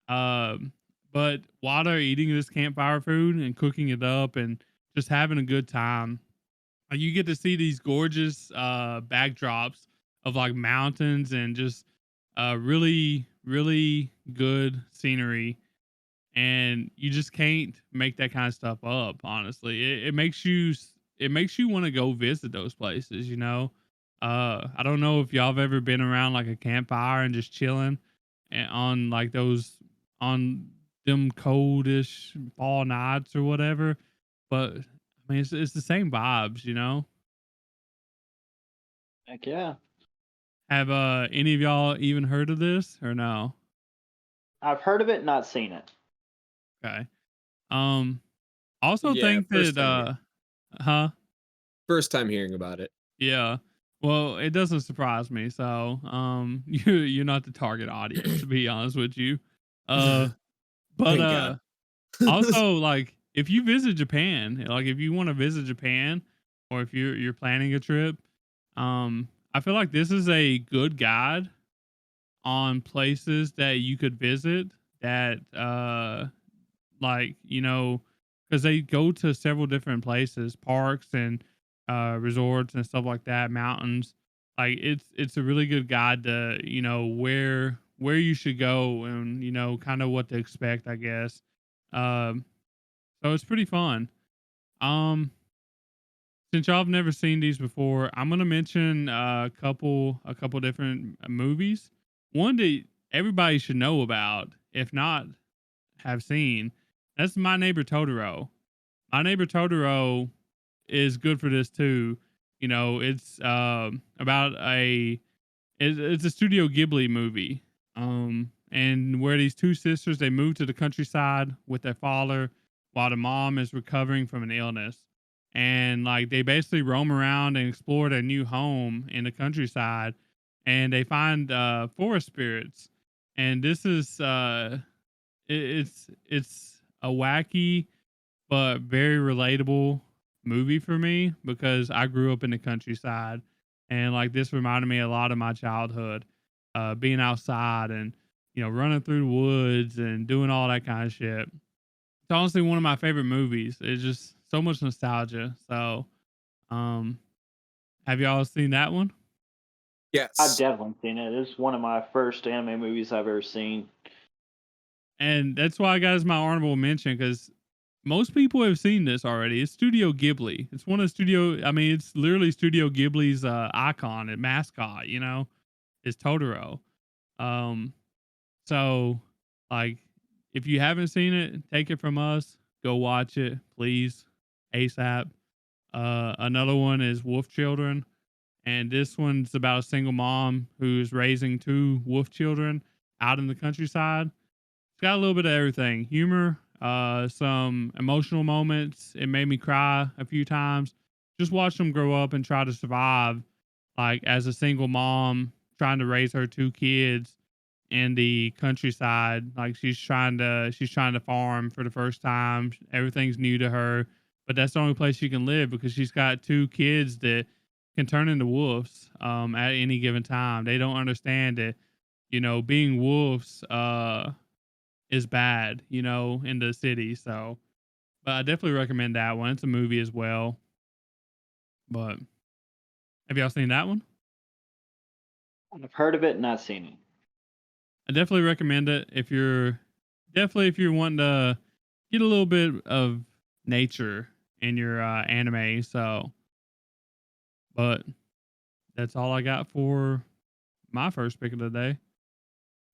Um, but while they're eating this campfire food and cooking it up and just having a good time, you get to see these gorgeous backdrops of like mountains and just really really good scenery, and you just can't make that kind of stuff up. Honestly, it makes you want to go visit those places, I don't know if y'all have ever been around like a campfire and just chilling and on like those on them coldish fall nights or whatever, but I mean it's the same vibes. Heck yeah. Have any of y'all even heard of this or no? I've heard of it, not seen it. Okay. Um also Yeah, think that huh? first time hearing about it. Yeah. Well, it doesn't surprise me. So, you're not the target audience, to be honest with you. Uh, but Thank God. also like if you visit Japan, like if you want to visit Japan, or if you're planning a trip, I feel like this is a good guide on places that you could visit that like because they go to several different places, parks and resorts and stuff like that, mountains. Like it's a really good guide to where you should go and kind of what to expect, I guess. um so it's pretty fun. um since y'all have never seen these before, I'm gonna mention a couple different movies. One that everybody should know about, if not have seen. That's My Neighbor Totoro. My Neighbor Totoro is good for this too. It's about it's a Studio Ghibli movie. And where these two sisters, they move to the countryside with their father while the mom is recovering from an illness. And like they basically roam around and explore their new home in the countryside, and they find forest spirits. And this is it's a wacky but very relatable movie for me because I grew up in the countryside, and like this reminded me a lot of my childhood, being outside and running through the woods and doing all that kind of shit. It's honestly one of my favorite movies. It's just so much nostalgia. So, um, have y'all seen that one? I've Yes. definitely seen it. It's one of my first anime movies I've ever seen. And that's why I got as my honorable mention because most people have seen this already. It's Studio Ghibli. It's one of Studio. I mean, it's literally Studio Ghibli's icon and mascot. Is Totoro. Um, so like, if you haven't seen it, take it from us. Go watch it, please, ASAP. Another one is Wolf Children, and this one's about a single mom who's raising two wolf children out in the countryside. It's got a little bit of everything: humor, some emotional moments. It made me cry a few times. Just watch them grow up and try to survive, like as a single mom trying to raise her two kids in the countryside. Like she's trying to farm for the first time. Everything's new to her. but that's the only place she can live because she's got 2 kids that can turn into wolves at any given time. They don't understand that, being wolves is bad, in the city. So, but I definitely recommend that one. It's a movie as well. But have y'all seen that one? I've heard of it, not seen it. I definitely recommend it if you're wanting to get a little bit of nature in your anime. So, but that's all I got for my first pick of the day.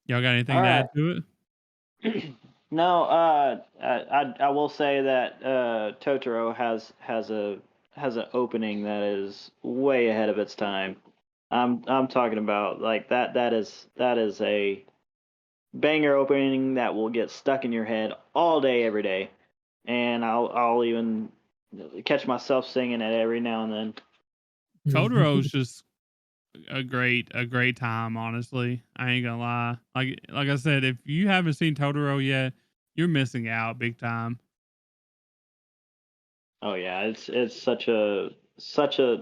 Y'all got anything All to right. add to it? No, I will say that Totoro has an opening that is way ahead of its time. I'm talking about like that is a banger opening that will get stuck in your head all day every day, and I'll even catch myself singing it every now and then. Totoro's just a great time, honestly. I ain't gonna lie. Like I said, if you haven't seen Totoro yet, you're missing out big time. Oh yeah, it's such a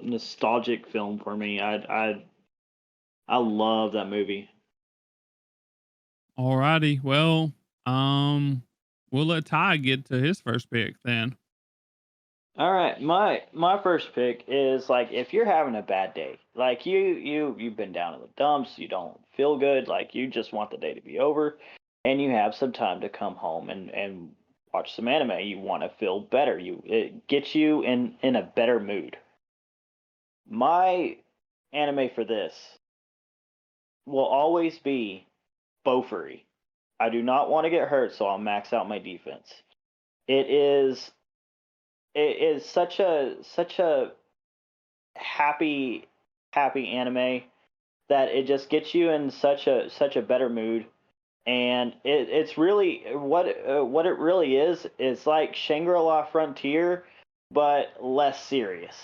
nostalgic film for me. I love that movie. Alrighty. Well, we'll let Ty get to his first pick then. All right, my first pick is like if you're having a bad day, like you've been down in the dumps, you don't feel good, like you just want the day to be over, and you have some time to come home and watch some anime. You want to feel better. It gets you in a better mood. My anime for this will always be Bofuri. I do not want to get hurt, so I'll max out my defense. It is it is such a happy anime that it just gets you in such a better mood, and it's really what it really is like Shangri-La Frontier but less serious,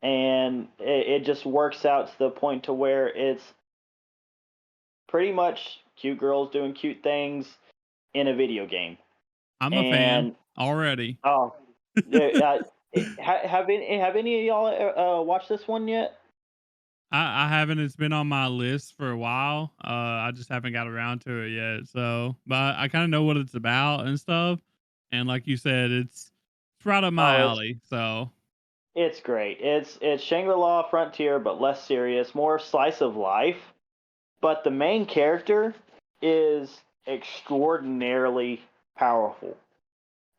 and it just works out to the point to where it's pretty much cute girls doing cute things in a video game. I'm a fan And already. oh yeah, have any of y'all watched this one yet? I haven't. It's been on my list for a while. I just haven't got around to it yet. So, but I kind of know what it's about and stuff. And like you said, it's right up my Oh, alley. So, it's great. It's Shangri-La Frontier, but less serious, more slice of life. But the main character is extraordinarily powerful.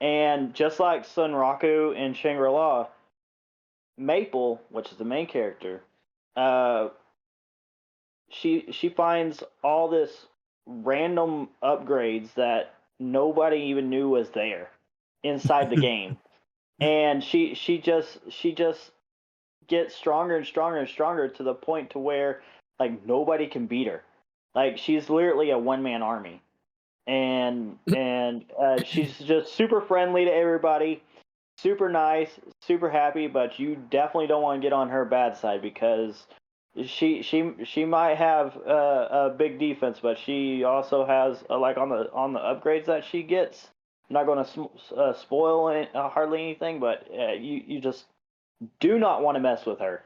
And just like Sunraku in Shangri-La, Maple, which is the main character, uh, she finds all this random upgrades that nobody even knew was there inside the game, and she just gets stronger and stronger and stronger to the point to where like nobody can beat her. Like she's literally a one man army, and she's just super friendly to everybody, super nice, super happy. But you definitely don't want to get on her bad side because she might have a big defense, but she also has like on the upgrades that she gets. I'm not going to spoil hardly anything, but you just do not want to mess with her,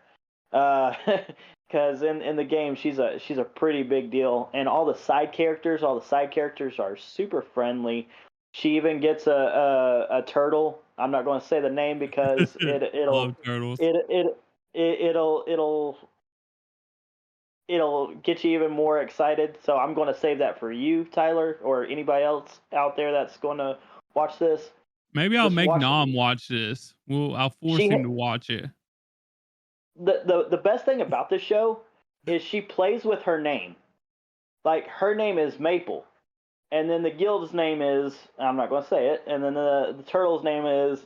because in the game she's a pretty big deal, and all the side characters are super friendly. She even gets a turtle. I'm not going to say the name because I love turtles. it'll it'll get you even more excited. So I'm going to save that for you, Tyler, or anybody else out there that's going to watch this. Maybe I'll Just make watch. Nom watch this. I'll force She him to watch it. the best thing about this show is she plays with her name. Like her name is Maple, and then the guild's name is, I'm not going to say it, and then the turtle's name is,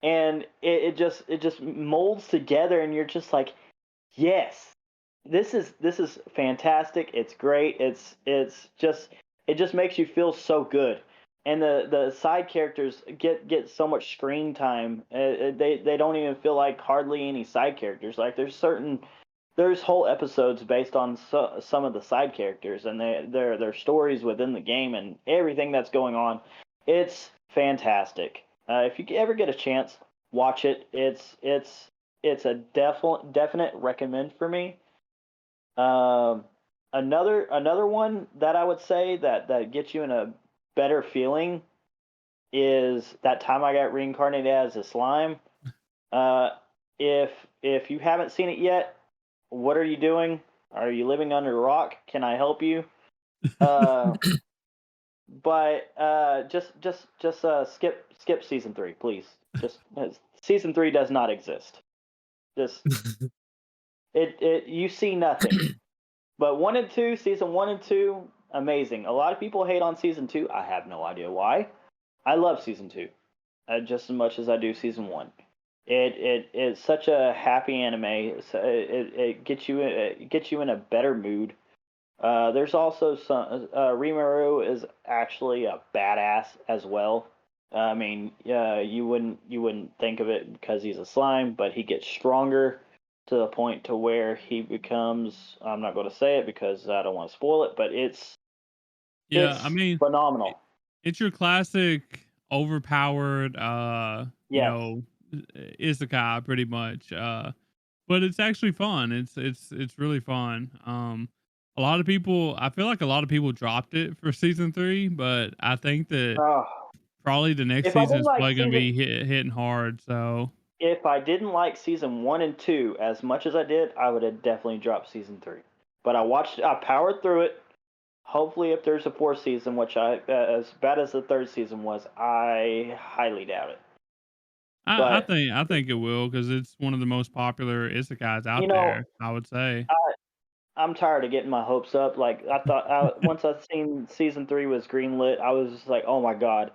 and it just molds together, and you're just like, yes, this is fantastic. It's great. It just makes you feel so good. And the side characters get so much screen time. They don't even feel like hardly any side characters. Like there's whole episodes based on some of the side characters and their stories within the game and everything that's going on. It's fantastic. If you ever get a chance, watch it. It's a definite recommend for me. Um, another one that I would say that gets you in a better feeling is That Time I Got Reincarnated as a Slime. Uh, if you haven't seen it yet, what are you doing? Are you living under a rock? Can I help you? Uh, but just skip season 3, please. Just season 3 does not exist. Just it you see nothing. But season 1 and 2, amazing. A lot of people hate on season 2. I have no idea why. I love season 2 just as much as I do season 1. It is such a happy anime. It gets you in a better mood. There's also some Rimuru is actually a badass as well. I mean, you wouldn't think of it because he's a slime, but he gets stronger to the point to where he becomes. I'm not going to say it because I don't want to spoil it, but it's I mean, phenomenal. it's your classic overpowered, Yes. isekai pretty much. But it's actually fun. It's really fun. A lot of people, I feel like a lot of people dropped it for season 3, but I think that Oh, probably the next if I season didn't is like probably going to season be hitting hard. So if I didn't like season 1 and 2 as much as I did, I would have definitely dropped season 3. But I powered through it. Hopefully, if there's a fourth season, which as bad as the third season was, I highly doubt it. But I think it will because it's one of the most popular isekais you out know, there. I would say. I'm tired of getting my hopes up. Like I thought, once I seen season 3 was greenlit, I was just like, oh my god,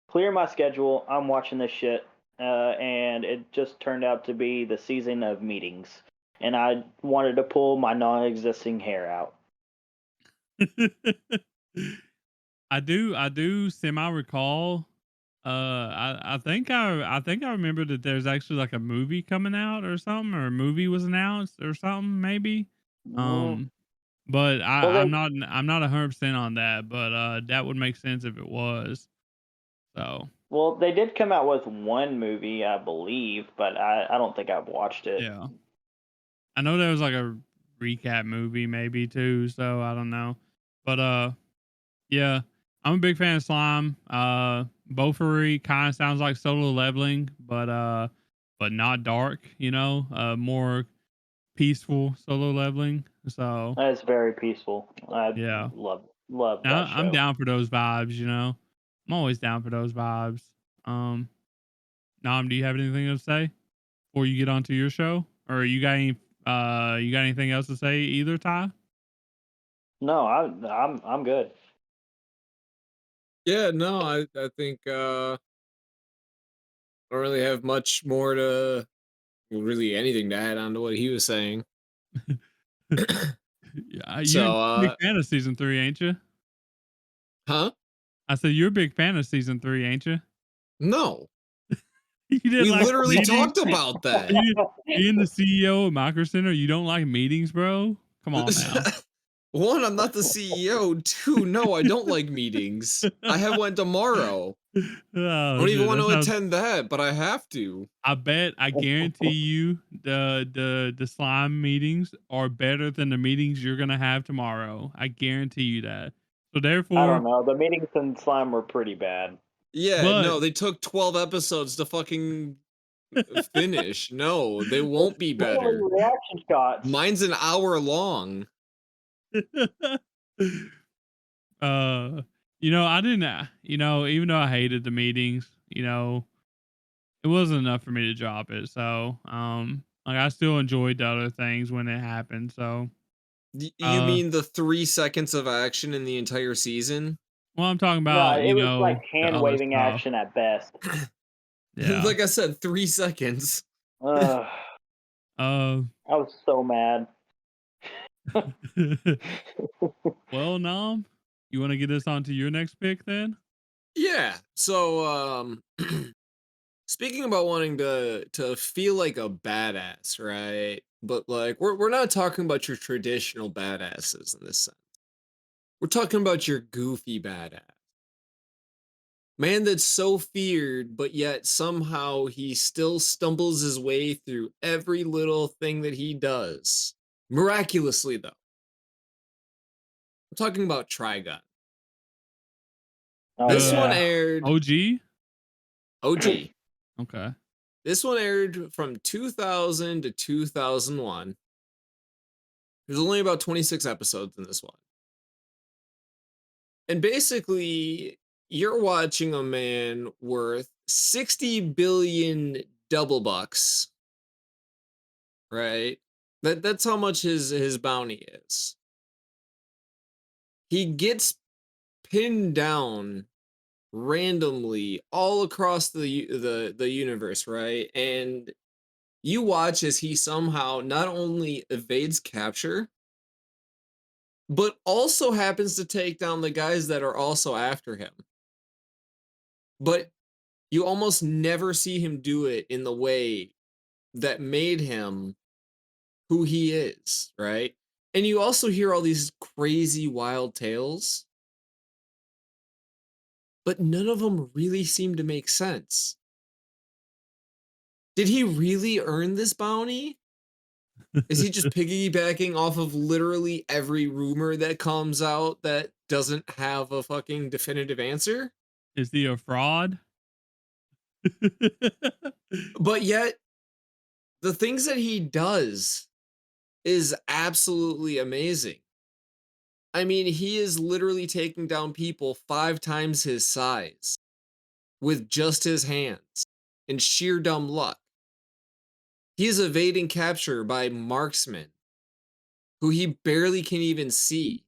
clear my schedule. I'm watching this shit, and it just turned out to be the season of meetings, and I wanted to pull my non-existing hair out. I do semi recall. I think I remember that there's actually like a movie coming out or something, or a movie was announced or something maybe. Mm, Um, but Well, I'm not 100% on that, but that would make sense if it was. So they did come out with one movie, I believe, but I don't think I've watched it. yeah, I know there was like a recap movie maybe too. So I don't know, but yeah, I'm a big fan of slime. Bofuri kind of sounds like solo leveling, but not dark. More peaceful solo leveling. So It's very peaceful. I yeah, love that I'm show. down for those vibes. I'm always down for those vibes. Um, Nam, do you have anything to say before you get onto your show, or you got anything else to say either, Ty? No, I'm good. Yeah, no, I think I don't really have much more to really anything to add on to what he was saying. Yeah, you're a So big fan of season 3, ain't you? huh? I said you're a big fan of season 3, ain't you? No. You didn't We like literally meetings? talked about that. You being the CEO of Micro Center, you don't like meetings, bro? Come on now. One, I'm not the CEO. Two, no, I don't like meetings. I have one tomorrow. I Oh don't even shit, want that to sounds. attend that, but I have to. I guarantee you, the slime meetings are better than the meetings you're gonna have tomorrow. I guarantee you that. So I therefore, don't know. The meetings in Slime were pretty bad. Yeah, but no, they took 12 episodes to fucking finish. No, they It's won't be literally better. reaction shots. Mine's an hour long. uh, I didn't. Even though I hated the meetings, it wasn't enough for me to drop it. So, like I still enjoyed the other things when it happened. So, You uh, mean the 3 seconds of action in the entire season? well, I'm talking No, about, it was like the hand other waving stuff. action at best. Yeah. Like I said, 3 seconds. Ugh, Uh, I was so mad. well, Nom, you want to get us onto your next pick then? Yeah. So, speaking about wanting to feel like a badass, right? But like we're not talking about your traditional badasses in this sense. We're talking about your goofy badass. Man that's so feared, but yet somehow he still stumbles his way through every little thing that he does. Miraculously, though. I'm talking about Trigun. Oh, This one yeah. aired OG? OG. Okay. This one aired from 2000 to 2001. There's only about 26 episodes in this one. And basically, you're watching a man worth 60 billion double bucks, right? That's how much his bounty is. He gets pinned down randomly all across the universe, right? And you watch as he somehow not only evades capture, but also happens to take down the guys that are also after him. But you almost never see him do it in the way that made him who he is, right? And you also hear all these crazy wild tales, but none of them really seem to make sense. Did he really earn this bounty? Is he just piggybacking off of literally every rumor that comes out that doesn't have a fucking definitive answer? Is he a fraud? But yet, the things that he does is absolutely amazing. I mean, he is literally taking down people 5 times his size with just his hands and sheer dumb luck. He is evading capture by marksmen who he barely can even see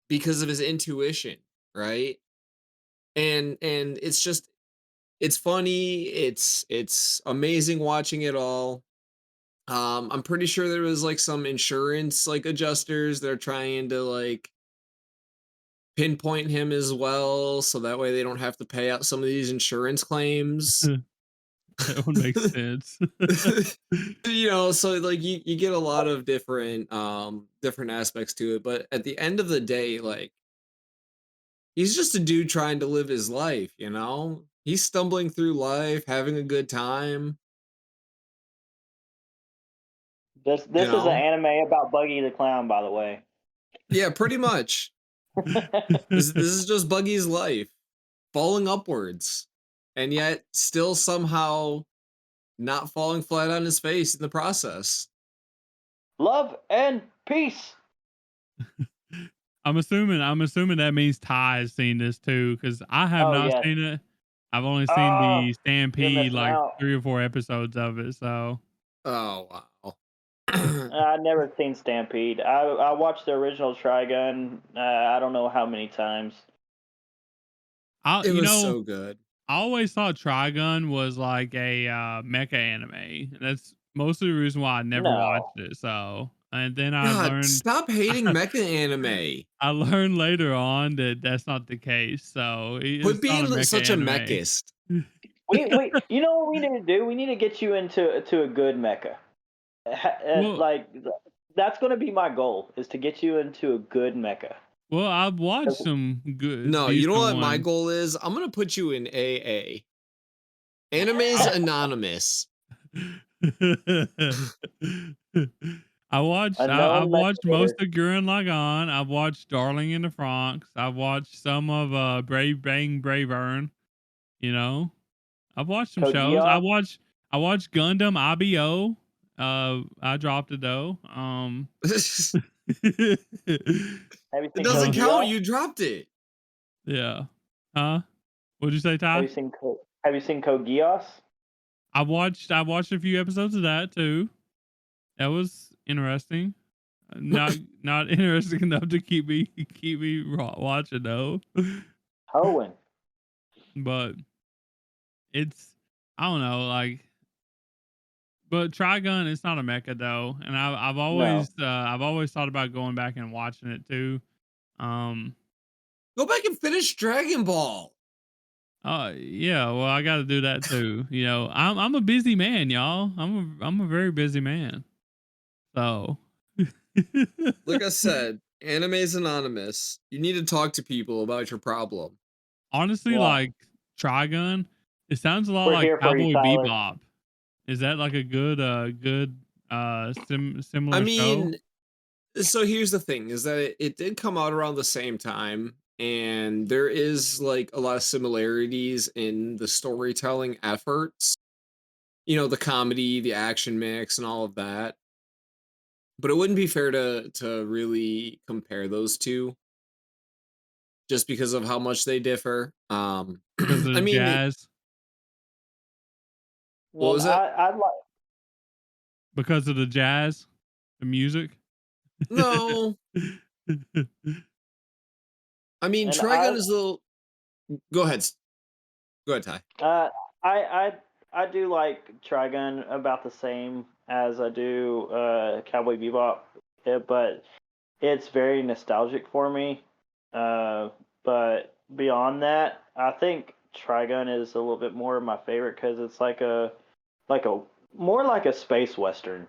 because of his intuition, right? And it's funny, it's amazing watching it all. I'm pretty sure there was like some insurance like adjusters that are trying to like pinpoint him as well, so that way they don't have to pay out some of these insurance claims. That would make sense. So like you get a lot of different aspects to it, but at the end of the day, like he's just a dude trying to live his life, you know? He's stumbling through life, having a good time, This you is an know? anime about Buggy the Clown, by the way. Yeah, pretty much. This is just Buggy's life, falling upwards, and yet still somehow not falling flat on his face in the process. Love and peace. I'm assuming that means Ty has seen this too, because I have Oh, not yes. seen it. I've only seen Oh, the you're Stampede, missing like out. 3 or 4 episodes of it. So Oh wow. I've never seen Stampede. I watched the original Trigun. I don't know how many times. I, It you was know, so good. I always thought Trigun was like a mecha anime. That's mostly the reason why I never watched No. it. So, and then I God, learned, stop hating mecha anime. I learned later on that that's not the case. So Quit it's not a being mecha such a anime. mechist. We you know what we need to do? We need to get you into a good mecha. Well, Like that's going to be my goal is to get you into a good mecha. I've watched some good, No, you know decent what my ones. goal is? I'm gonna put you in AA. Animes Anonymous. A I've known watched mecha. most of Gurren Lagann. I've watched Darling in the Franxx. I've watched some of Brave Bang Bravern. You know, I've watched some Code shows. Geass. I watched Gundam IBO. I dropped it though. It Have you seen doesn't Code count. Geass? You dropped it. Yeah. Huh? What'd you say, Have Ty? you seen Have you seen Code Geass? I watched a few episodes of that too. That was interesting. Not interesting enough to keep me watching though. Hoenn. But it's, I don't know, like, but Trigun, it's not a mecha though, and No. I've always thought about going back and watching it too. Um Go back and finish Dragon Ball. yeah, well, I got to do that too. You know, I'm a busy man, y'all. I'm a very busy man. So Like I said, Animes Anonymous. You need to talk to people about your problem. honestly, Yeah. like Trigun. It sounds a lot We're like here for you, Cowboy Tyler. Bebop. Is that like a good I similar show? mean, so here's the thing: is that it did come out around the same time, and there is like a lot of similarities in the storytelling efforts. You know, the comedy, the action mix, and all of that. But it wouldn't be fair to really compare those two just because of how much they differ. Because of I the mean, jazz? what Well, was it? I like. Because of the jazz? The music? No, I mean And I Trigun is a little. Go ahead, go ahead, Ty. Uh, I I do like Trigun about the same as I do Cowboy Bebop, but it's very nostalgic for me. But beyond that, I think Trigun is a little bit more of my favorite because it's like a more like a space western.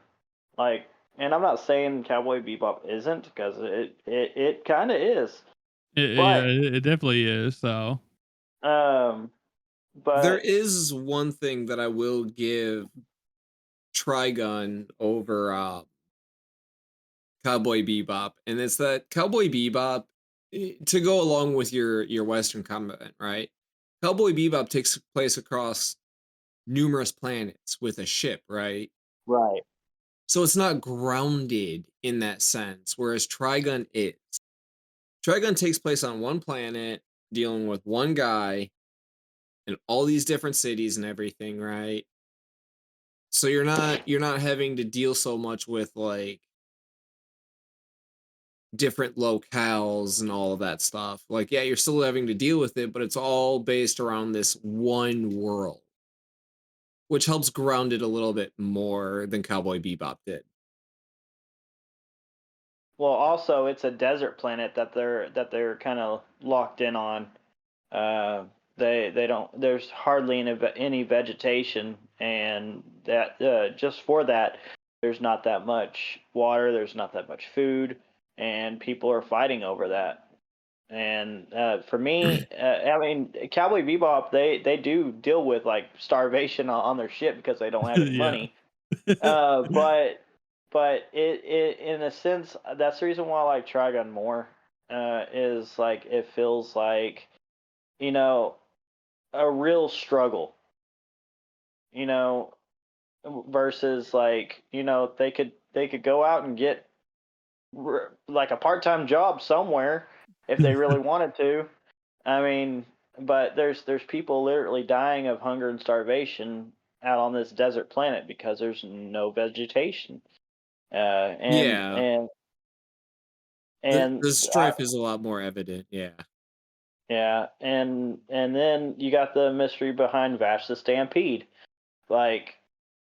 Like, and I'm not saying Cowboy Bebop isn't because it kind of is, Yeah, but it definitely is. So um, There but is one thing that I will give Trigun over Cowboy Bebop, and it's that Cowboy Bebop, to go along with your Western comment, right? Cowboy Bebop takes place across numerous planets with a ship, right? right. So it's not grounded in that sense, whereas Trigun is. Trigun takes place on one planet, dealing with one guy and all these different cities and everything, right? So you're not having to deal so much with like different locales and all of that stuff. Like, yeah, you're still having to deal with it, but it's all based around this one world, which helps ground it a little bit more than Cowboy Bebop did. Well, also it's a desert planet that they're kind of locked in on. Uh, they don't. There's hardly any vegetation, and that just for that, there's not that much water. There's not that much food, and people are fighting over that. And for me, I mean, Cowboy Bebop, they do deal with like starvation on their ship because they don't have any yeah. money. But it in a sense that's the reason why I like Trigun more. Is like it feels like you know a real struggle. You know, versus like they could go out and get like a part time job somewhere if they really wanted to. I mean, but there's people literally dying of hunger and starvation out on this desert planet because there's no vegetation. Uh, and Yeah, and the and the I, strife is a lot more evident. Yeah, yeah, and then you got the mystery behind Vash the Stampede. Like,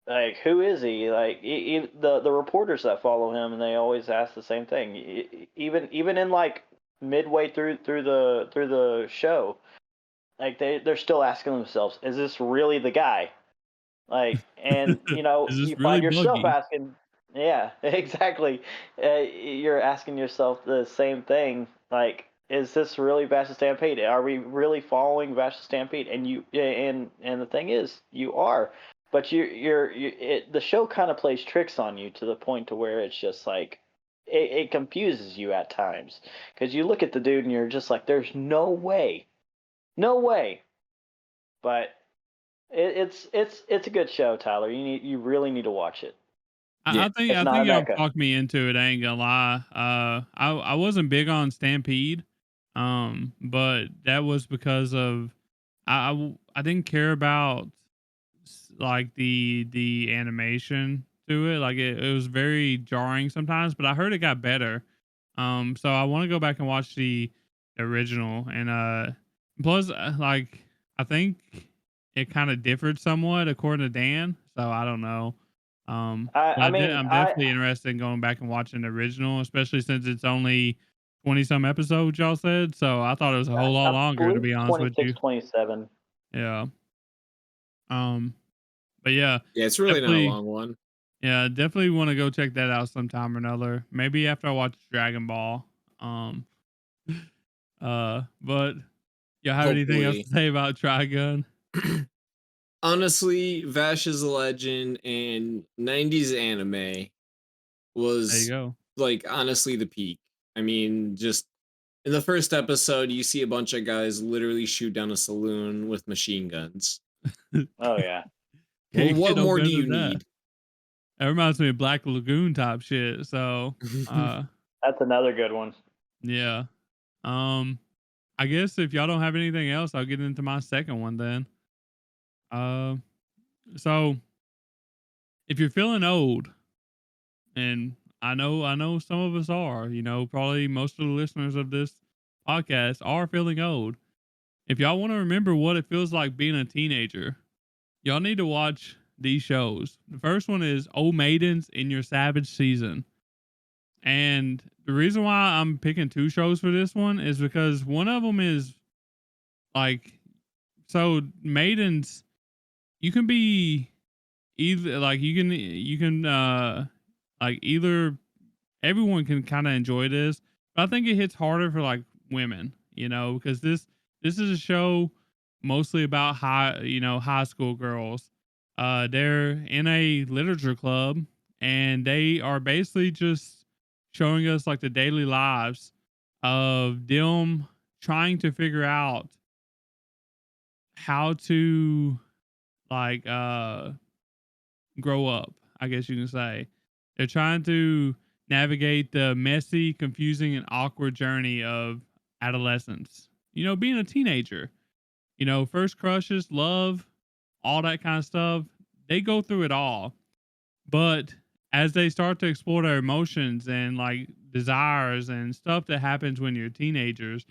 like who is he? Like the reporters that follow him, and they always ask the same thing. Even in like midway through the show, like they're still asking themselves, is this really the guy? Like, and Is this you find really yourself buggy? asking, yeah, exactly. You're asking yourself the same thing. Like, is this really Vash's Stampede? Are we really following Vash's Stampede? And and the thing is, you are, but the show kind of plays tricks on you to the point to where it's just like, it confuses you at times because you look at the dude and you're just like, there's no way, no way. But it's a good show, Tyler. You really need to watch it. yeah. It's I not a think y'all mecha. talked me into it. I ain't gonna lie. I wasn't big on Stampede, but that was because of I didn't care about like the animation to it. Like it was very jarring sometimes, but I heard it got better. So I want to go back and watch the original, and plus like I think it kind of differed somewhat according to Dan. So I don't know. But I mean, I'm definitely interested in going back and watching the original, especially since it's only 20 some episodes, y'all said. So I thought it was a whole lot I longer, to believe be honest with 26, you. 27. Yeah. Um, but yeah, Yeah, it's really not a definitely, long one. yeah, definitely want to go check that out sometime or another. Maybe after I watch Dragon Ball. Um, but You have anything else Hopefully. to say about Trigun? Honestly, Vash is a legend, and 90s anime There you was go. like honestly the peak. I mean, just in the first episode, you see a bunch of guys literally shoot down a saloon with machine guns. Oh yeah. Well, Can't get what no more do better you than that. need? That reminds me of Black Lagoon type shit. So, That's another good one. yeah. Um, I guess if y'all don't have anything else, I'll get into my second one then. Uh, so if you're feeling old, and I know some of us are, probably most of the listeners of this podcast are feeling old. If y'all want to remember what it feels like being a teenager, y'all need to watch these shows. The first one is Old Maidens in Your Savage Season. And the reason why I'm picking two shows for this one is because one of them is like, so maidens, you can be either like you can like either everyone can kind of enjoy this, but I think it hits harder for like women, because this is a show mostly about high school girls. They're in a literature club, and they are basically just showing us like the daily lives of them trying to figure out how to like grow up, I guess you can say. They're trying to navigate the messy, confusing, and awkward journey of adolescence. Being a teenager, first crushes, love, all that kind of stuff. They go through it all. But as they start to explore their emotions and like desires and stuff that happens when you're teenagers,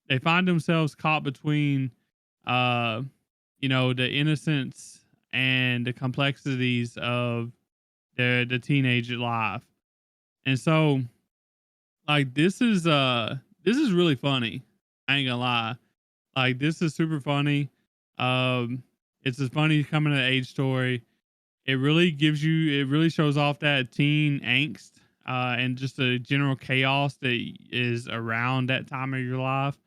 they find themselves caught between uh the innocence and the complexities of the teenage life. And so like this is really funny. I ain't gonna lie. Like this is super funny. It's a funny coming of age story. It really shows off that teen angst and just the general chaos that is around that time of your life.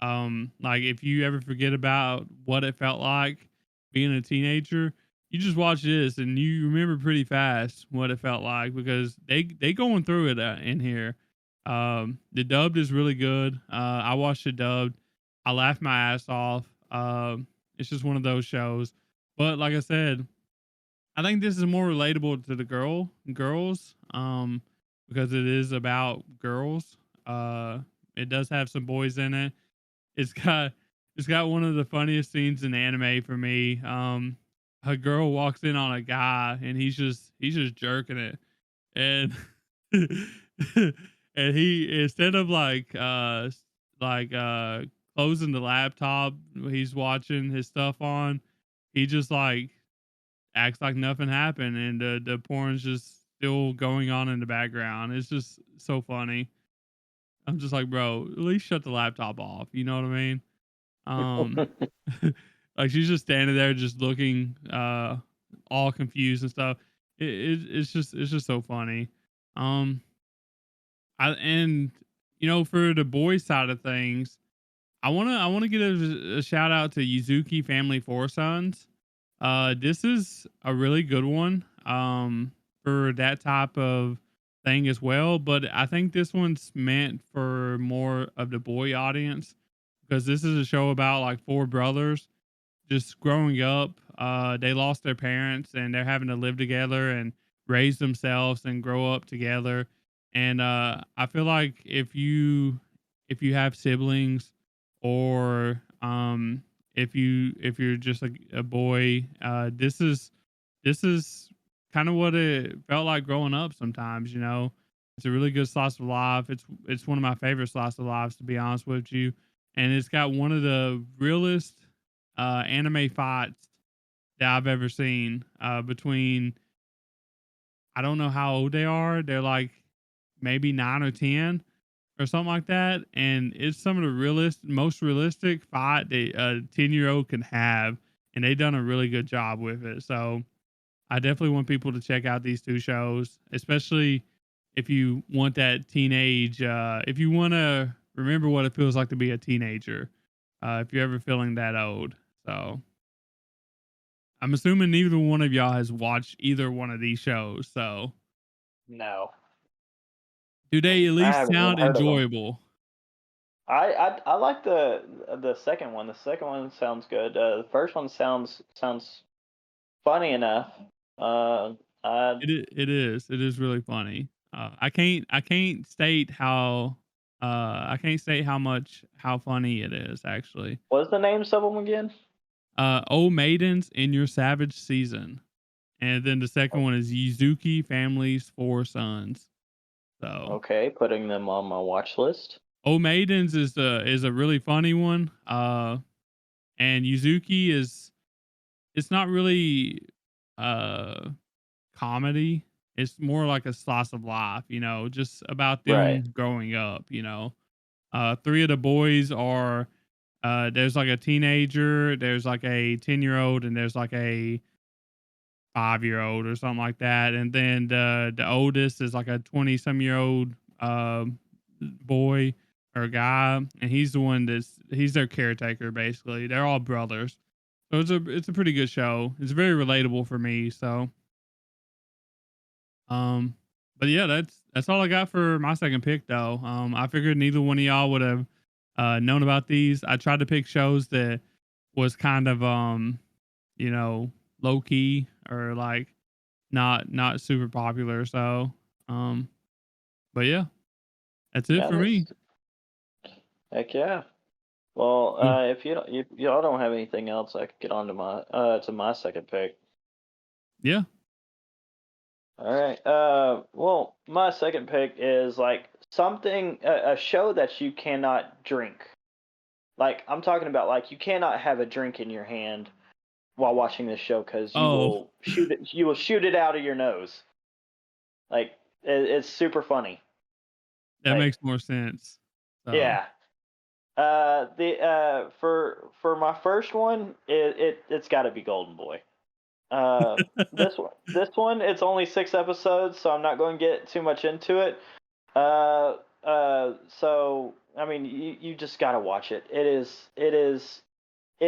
Like if you ever forget about what it felt like being a teenager, you just watch this and you remember pretty fast what it felt like because they going through it in here. The dubbed is really good. I watched the dubbed. I laughed my ass off. It's just one of those shows. But like I said, I think this is more relatable to the girls, because it is about girls. It does have some boys in it. It's got it's got one of the funniest scenes in anime for me. A girl walks in on a guy and he's just jerking it, and and he instead of like closing the laptop he's watching his stuff on, he just like acts like nothing happened, and the porn's just still going on in the background. It's just so funny. I'm just like, bro, at least shut the laptop off. You know what I mean? Um, like she's just standing there, just looking, all confused and stuff. It's just so funny. Um, and for the boys side of things, I wanna get a shout out to Yuzuki Family Four Sons. This is a really good one. For that type of thing as well, but I think this one's meant for more of the boy audience because this is a show about like four brothers just growing up. They lost their parents and they're having to live together and raise themselves and grow up together. And I feel like if you have siblings or if you're just a boy, this is kind of what it felt like growing up. Sometimes, it's a really good slice of life. It's one of my favorite slice of lives, to be honest with you, and it's got one of the realest anime fights that I've ever seen between, I don't know how old they are. They're like maybe 9 or 10 or something like that. And it's some of the most realistic fight that a 10-year-old can have. And they've done a really good job with it. So I definitely want people to check out these two shows, especially if you want that teenage, if you want to remember what it feels like to be a teenager. if you're ever feeling that old. So I'm assuming neither one of y'all has watched either one of these shows. So No, do they at I least haven't even sound heard of them. enjoyable? I like the second one. The second one sounds good. The first one sounds funny enough. I It is really funny. I can't state how much how funny it is actually. What's the names of them again? Old Maidens in Your Savage Season. And then the second one is Yuzuki Family's Four Sons. So Okay, putting them on my watch list. Old Maidens is a really funny one. And Yuzuki is it's not really uh comedy. It's more like a slice of life, just about Right. them growing up, three of the boys are there's like a teenager, there's like a 10-year-old, and there's like a 5-year-old or something like that. And then the oldest is like a 20-some-year-old boy or guy, and he's the one he's their caretaker basically. They're all brothers. So it's a pretty good show. It's very relatable for me, so um, but yeah, that's all I got for my second pick, though. I figured neither one of y'all would have known about these. I tried to pick shows that was kind of low key or like not super popular. So but yeah, that's it Yeah, for me. heck yeah. Well, Mm. if y'all don't have anything else, I could get on to my second pick. Yeah. All right. Well, my second pick is like something a show that you cannot drink. Like I'm talking about, like you cannot have a drink in your hand while watching this show because Oh, you will shoot it out of your nose. Like it's super funny. that Like makes more sense. So yeah. The for my first one, it's got to be Golden Boy. Uh, this one it's only 6 episodes, so I'm not going to get too much into it. So I mean, you just got to watch it. It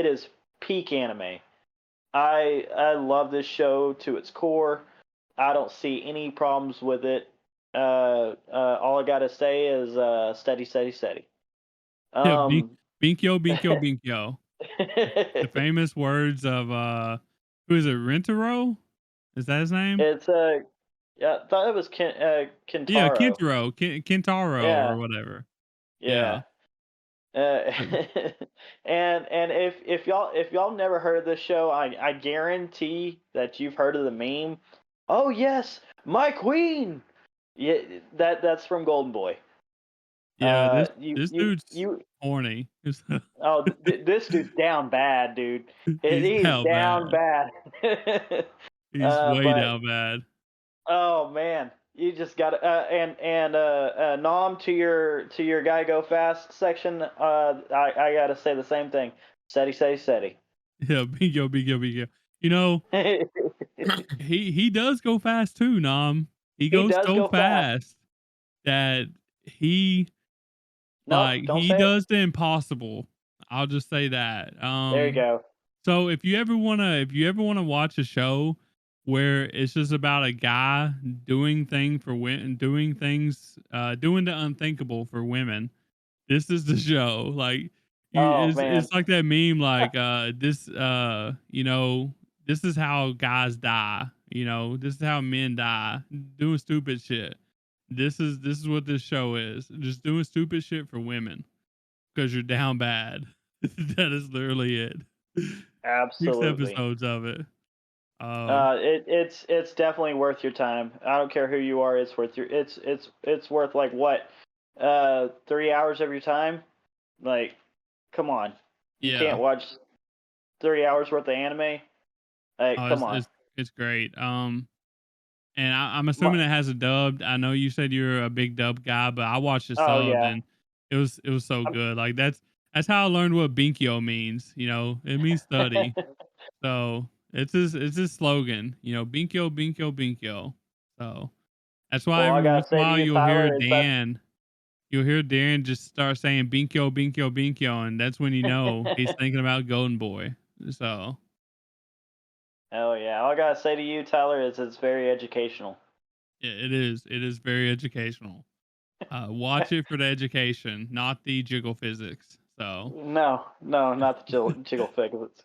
is peak anime. I love this show to its core. I don't see any problems with it. All I gotta say is steady, steady, steady. yeah, Um, Binkyo, Binkyo, Binkyo. The famous words of who is it? Rentaro? Is that his name? it's yeah, I thought it was Yeah, Kintaro. Kintaro or Yeah, whatever. Yeah. yeah. Uh, and if y'all never heard of this show, I guarantee that you've heard of the meme. Oh yes, my queen. Yeah, that's from Golden Boy. Yeah, You this you dude's you. horny. Oh, this dude's down bad, dude. He's He's down down bad. bad. He's way But down bad. oh man, you just got to Nom, to your guy go fast section. I gotta say the same thing. Steady, steady, steady. Yeah, bingo, bingo, bingo. You know, he does go fast too, Nam. He He goes does so go fast. fast that he Nope, don't he say it. does the impossible. I'll just say that. There you go. So if you ever wanna watch a show where it's just about a guy doing thing for women, doing things, doing the unthinkable for women, this is the show. Like Oh man. it's like that meme, like this is how guys die. This is how men die doing stupid shit. This is what this show is. Just doing stupid shit for women because you're down bad. That is literally it. 6 Absolutely. episodes of it. It's definitely worth your time. I don't care who you are. It's worth it's worth like what, 3 hours of your time. Like, come on, you Yeah. can't watch 3 hours worth of anime. Like, Oh, come on. it's great. And I'm My, assuming it has a dubbed. I know you said you're a big dub guy, but I watched it oh subbed yeah. and it was so I'm- good. Like that's how I learned what Binkyo means. It means study. So it's his slogan. Binkyo, Binkyo, Binkyo. So that's well, I gotta once in a say to while you, you'll hear Tyler, is that Dan. you'll hear Darren just start saying Binkyo, Binkyo, Binkyo, and that's when you know he's thinking about Golden Boy. So Oh yeah, all I gotta say to you, Tyler, is it's very educational. it is. It is very educational. Watch it for the education, not the jiggle physics. So No, not the jiggle physics.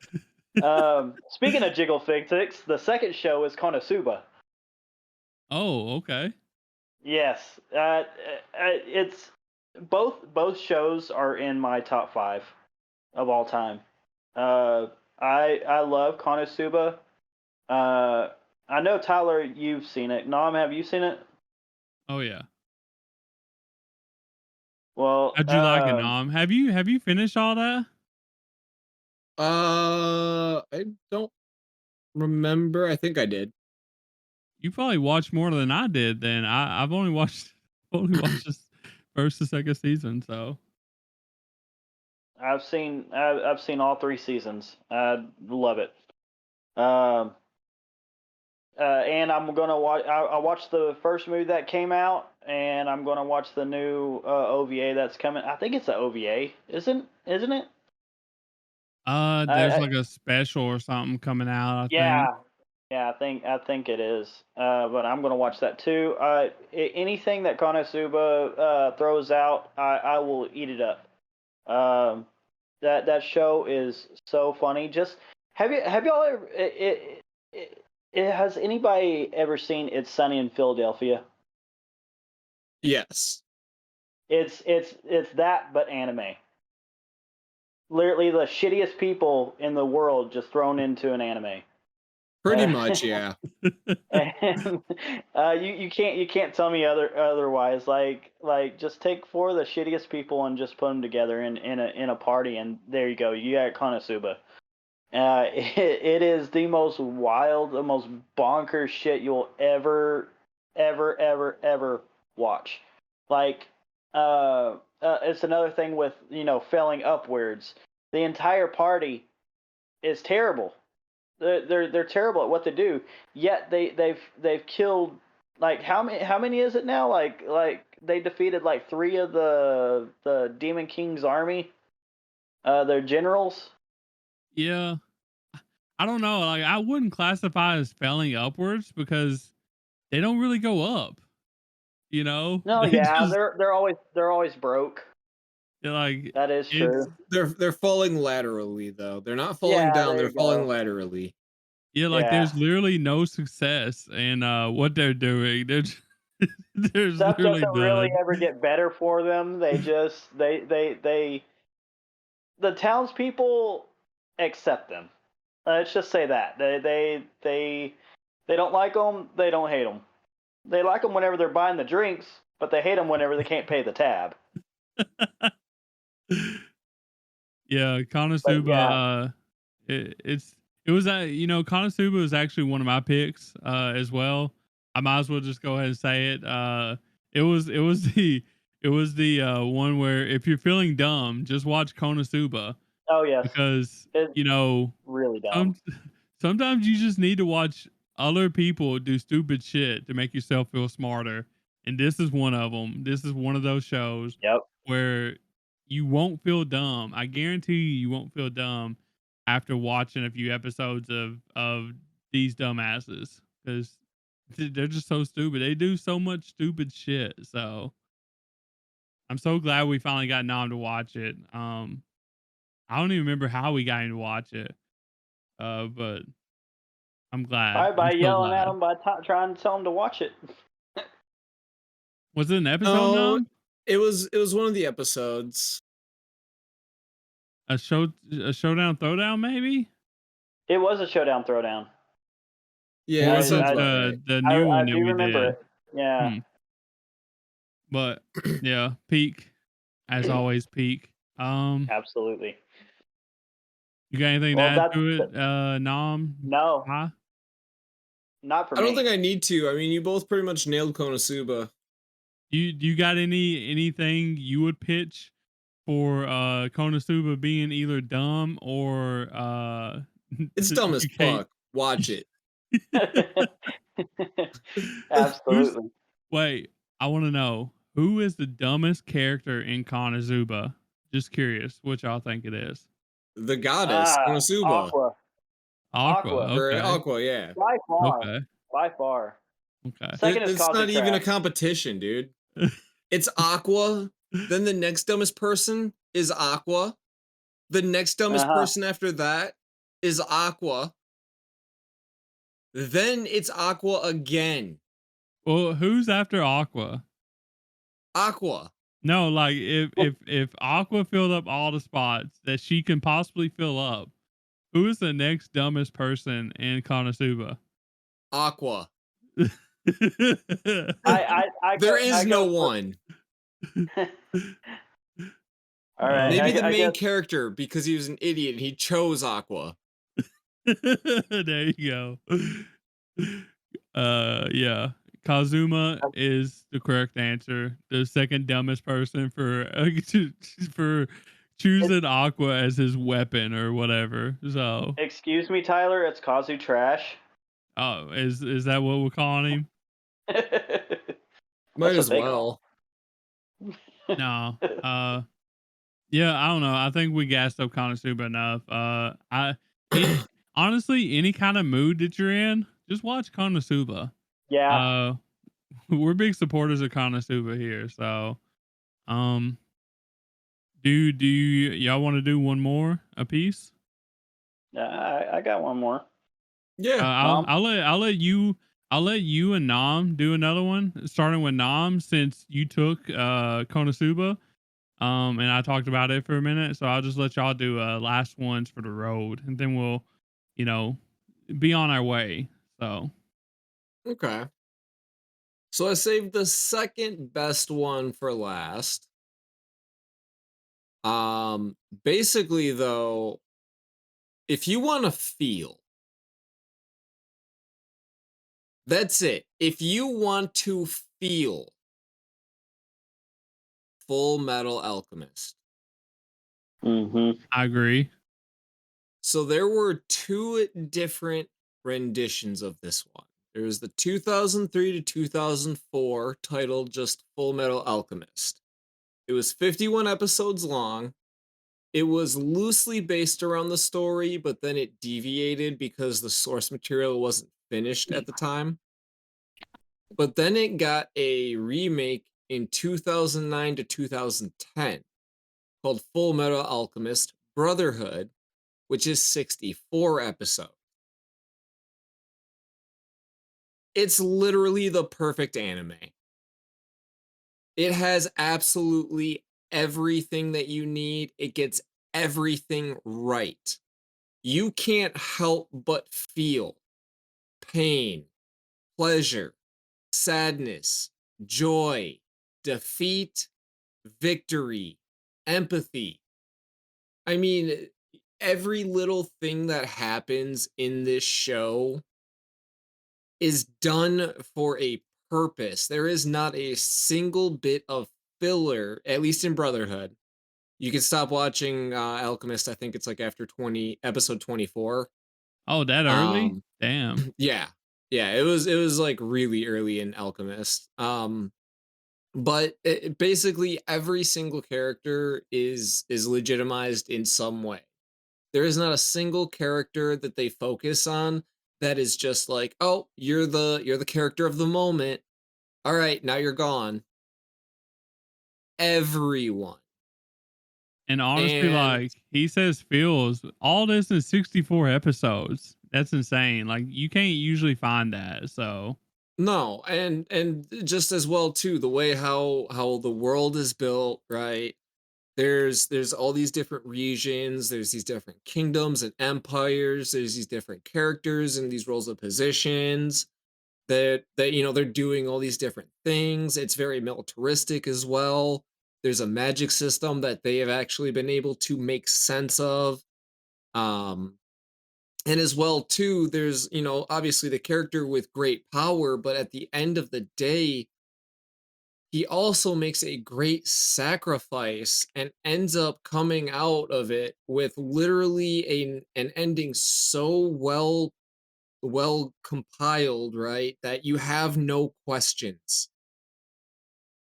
Speaking of jiggle physics, the second show is Konosuba. oh, okay. Yes, it's both shows are in my top 5 of all time. I love Konosuba. I know Tyler, you've seen it. Nam, have you seen it? Oh yeah. Well, How'd you like it, Nom? Have you finished all that? I don't remember. I think I did. You probably watched more than I did. Then I've only watched this first and second season. So I've seen all 3 seasons. I love it. And I'm gonna watch. I watched the first movie that came out, and I'm gonna watch the new OVA that's coming. I think it's an OVA, isn't it? there's like a special or something coming out. I think. Yeah, I think it is. But I'm gonna watch that too. Anything that Konosuba throws out, I will eat it up. That show is so funny. Just have y'all ever has anybody ever seen It's Sunny in Philadelphia? Yes. It's that, but anime. Literally the shittiest people in the world just thrown into an anime. Pretty much, yeah. And you can't tell me otherwise. Like just take 4 of the shittiest people and just put them together in a party, and there you go. You got Konosuba. It is the most wild, the most bonkers shit you'll ever watch. Like, it's another thing with failing upwards. The entire party is terrible. They're terrible at what they do. Yet they've killed, like, how many is it now? Like they defeated like 3 of the Demon King's army. Their generals. Yeah. I don't know. Like I wouldn't classify as failing upwards because they don't really go up. No, They yeah, just, they're always broke. they're like That is it's true. They're falling laterally though. They're not falling Yeah, down, there they're you falling go. laterally. yeah, like Yeah. there's literally no success in what they're doing. There's Stuff literally doesn't really none. ever get better for them. They just the townspeople accept them. Let's just say that they don't like them. They don't hate them. They like them whenever they're buying the drinks, but they hate them whenever they can't pay the tab. Yeah, But yeah, Konosuba. It was Konosuba was actually one of my picks as well. I might as well just go ahead and say it. It was the one where if you're feeling dumb, just watch Konosuba oh yes, because it's really dumb. some, sometimes you just need to watch other people do stupid shit to make yourself feel smarter. And this is one of them. This is one of those shows Yep. where you won't feel dumb. I guarantee you won't feel dumb after watching a few episodes of these dumbasses because they're just so stupid. They do so much stupid shit. So I'm so glad we finally got Nom to watch it. I don't even remember how we got him to watch it. But I'm glad. Probably by I'm so yelling at glad. them, by trying to tell them to watch it. Was it an episode, No, Nom? it was one of the episodes. A showdown throwdown, maybe? It was a showdown throwdown. Yeah, Or that was it sounds about right. the new I one that do we remember did? it. Yeah. Hmm. But yeah, peak as always. Peak. Absolutely. You got anything to Well, add to it, Nom? no, Huh? not for I me. don't think I need to. I mean, you both pretty much nailed Konosuba. You got anything you would pitch for Konosuba being either dumb or It's dumb as you can't- fuck. Watch it. Who's Absolutely. wait, I want to know Who is the dumbest character in Konosuba? Just curious what y'all think it is. The goddess, Konosuba. Aqua. Aqua. Aqua. Or Okay. Aqua, yeah. By far. Okay. By far. Okay. Second is It's not Cosmic even a Trash. competition, dude. It's Aqua. Then the next dumbest person is Aqua. The next dumbest person after that is Aqua. Then it's Aqua again. Well, who's after Aqua? Aqua. No, like if Aqua filled up all the spots that she can possibly fill up, who is the next dumbest person in Konosuba? Aqua. There is no one. All right. Maybe the I main guess, character, because he was an idiot and he chose Aqua. There you go. Yeah. Kazuma is the correct answer. The second dumbest person for choosing Aqua as his weapon or whatever. So, excuse me, Tyler. It's Kazu Trash. oh, is that what we're calling him? Might That's as what they call well. No. Yeah, I don't know. I think we gassed up Konosuba enough. Honestly, any kind of mood that you're in, just watch Konosuba. Yeah. We're big supporters of Konosuba here. So, um, y'all want to do one more a piece? I got one more. Yeah. I'll let you and Nam do another one, starting with Nam since you took Konosuba. And I talked about it for a minute, so I'll just let y'all do last ones for the road, and then we'll, you know, be on our way. So Okay. So I saved the second best one for last. Basically though, if you want to feel, that's it. If you want to feel Full Metal Alchemist. I agree. So there were two different renditions of this one. There was the 2003 to 2004 titled just Full Metal Alchemist. It was 51 episodes long. It was loosely based around the story, but then it deviated because the source material wasn't finished at the time. But then it got a remake in 2009 to 2010 called Full Metal Alchemist Brotherhood, which is 64 episodes. It's literally the perfect anime. It has absolutely everything that you need. It gets everything right. You can't help but feel pain, pleasure, sadness, joy, defeat, victory, empathy. I mean, every little thing that happens in this show is done for a purpose. There is not a single bit of filler, at least in Brotherhood. You can stop watching Alchemist. I think it's like after episode 24. Oh, that early? Damn. Yeah. Yeah, it was like really early in Alchemist. But basically every single character is legitimized in some way. There is not a single character that they focus on that is just like, "Oh, you're the character of the moment. All right, now you're gone." Everyone. And honestly, And like he says, feels all this in 64 episodes. That's insane. Like you can't usually find that. So no, and just as well too, the way how the world is built, right? There's all these different regions, there's these different kingdoms and empires, there's these different characters and these roles of positions that they're doing all these different things. It's very militaristic as well. There's a magic system that they have actually been able to make sense of. Um and as well too, there's obviously the character with great power, but at the end of the day, he also makes a great sacrifice and ends up coming out of it with literally an ending so well compiled, right, that you have no questions.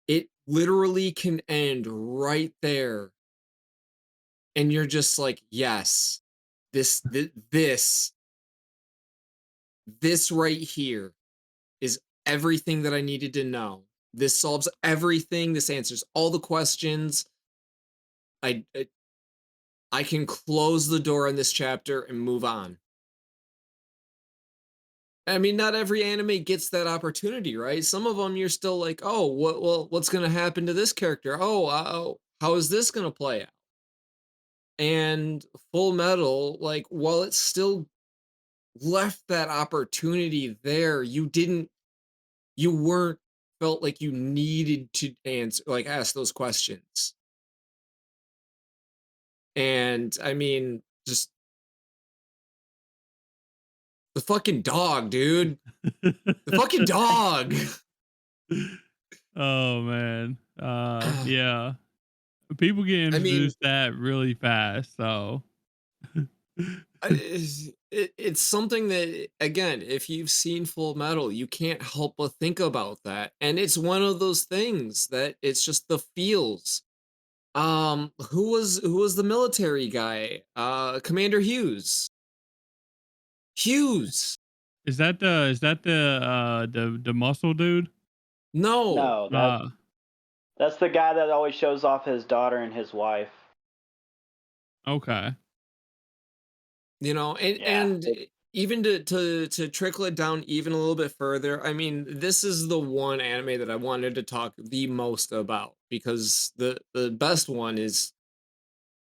It literally can end right there, and you're just like, yes, this this right here is everything that I needed to know. This solves everything. This answers all the questions. I I, I can close the door on this chapter and move on. I mean, not every anime gets that opportunity, right? Some of them you're still like, oh, what's going to happen to this character? Oh, how is this going to play out? And Full Metal, like, while it still left that opportunity there, you weren't felt like you needed to answer, like, ask those questions. And I mean, just the fucking dog, dude. The fucking dog. Oh man. Yeah. People get I mean, introduced to that really fast, so it's something that, again, if you've seen Full Metal, you can't help but think about that. And it's one of those things that it's just the feels. Who was the military guy? Commander Hughes. Hughes. is that the muscle dude? No. No, Uh that's the guy that always shows off his daughter and his wife. okay. You know, and Yeah. even to trickle it down even a little bit further, I mean, this is the one anime that I wanted to talk the most about, because the best one is,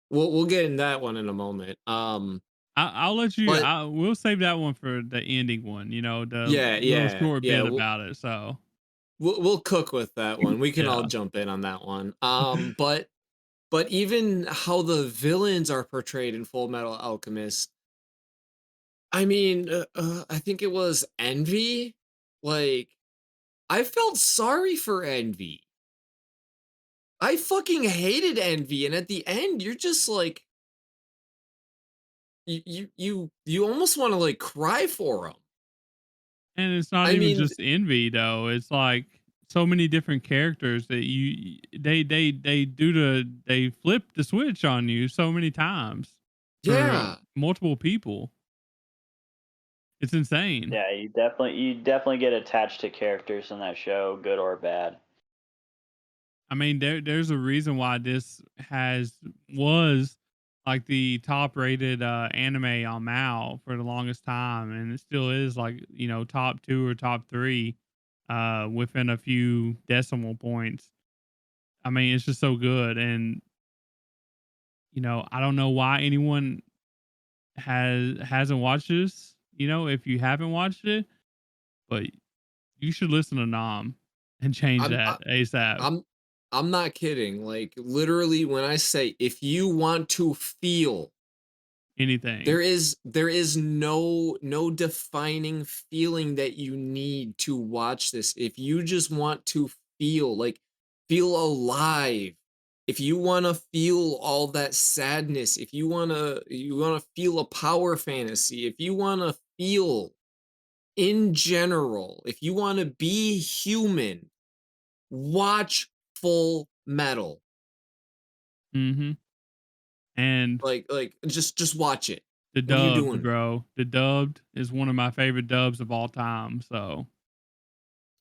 we'll get in that one in a moment. I'll let you. But We'll save that one for the ending one. You know, the yeah, little yeah, short yeah, bit about it. So we'll cook with that one. We can all yeah, jump in on that one. But even how the villains are portrayed in Full Metal Alchemist, I mean, I think it was Envy. Like, I felt sorry for Envy. I fucking hated Envy, and at the end, you're just like, you almost want to like cry for him. and it's not I even mean, just envy though. It's like so many different characters that they flip the switch on you so many times for yeah. multiple people. It's insane. Yeah, you definitely get attached to characters in that show, good or bad. I mean, there's a reason why this was like the top rated anime on Mal for the longest time, and it still is, like, you know, top two or top three within a few decimal points. I mean, it's just so good, and you know, I don't know why anyone hasn't watched this. You know, if you haven't watched it, but you should listen to Nam and change I'm that ASAP. I'm I'm not kidding. Like, literally, when I say, if you want to feel, Anything. there is no defining feeling that you need to watch this. If you just want to feel, like, feel alive, if you want to feel all that sadness, if you want to feel a power fantasy, if you want to feel in general, if you want to be human, watch Full Metal. Mm-hmm. And Like, just watch it. the What are you dubbed, doing? bro. The dubbed is one of my favorite dubs of all time. So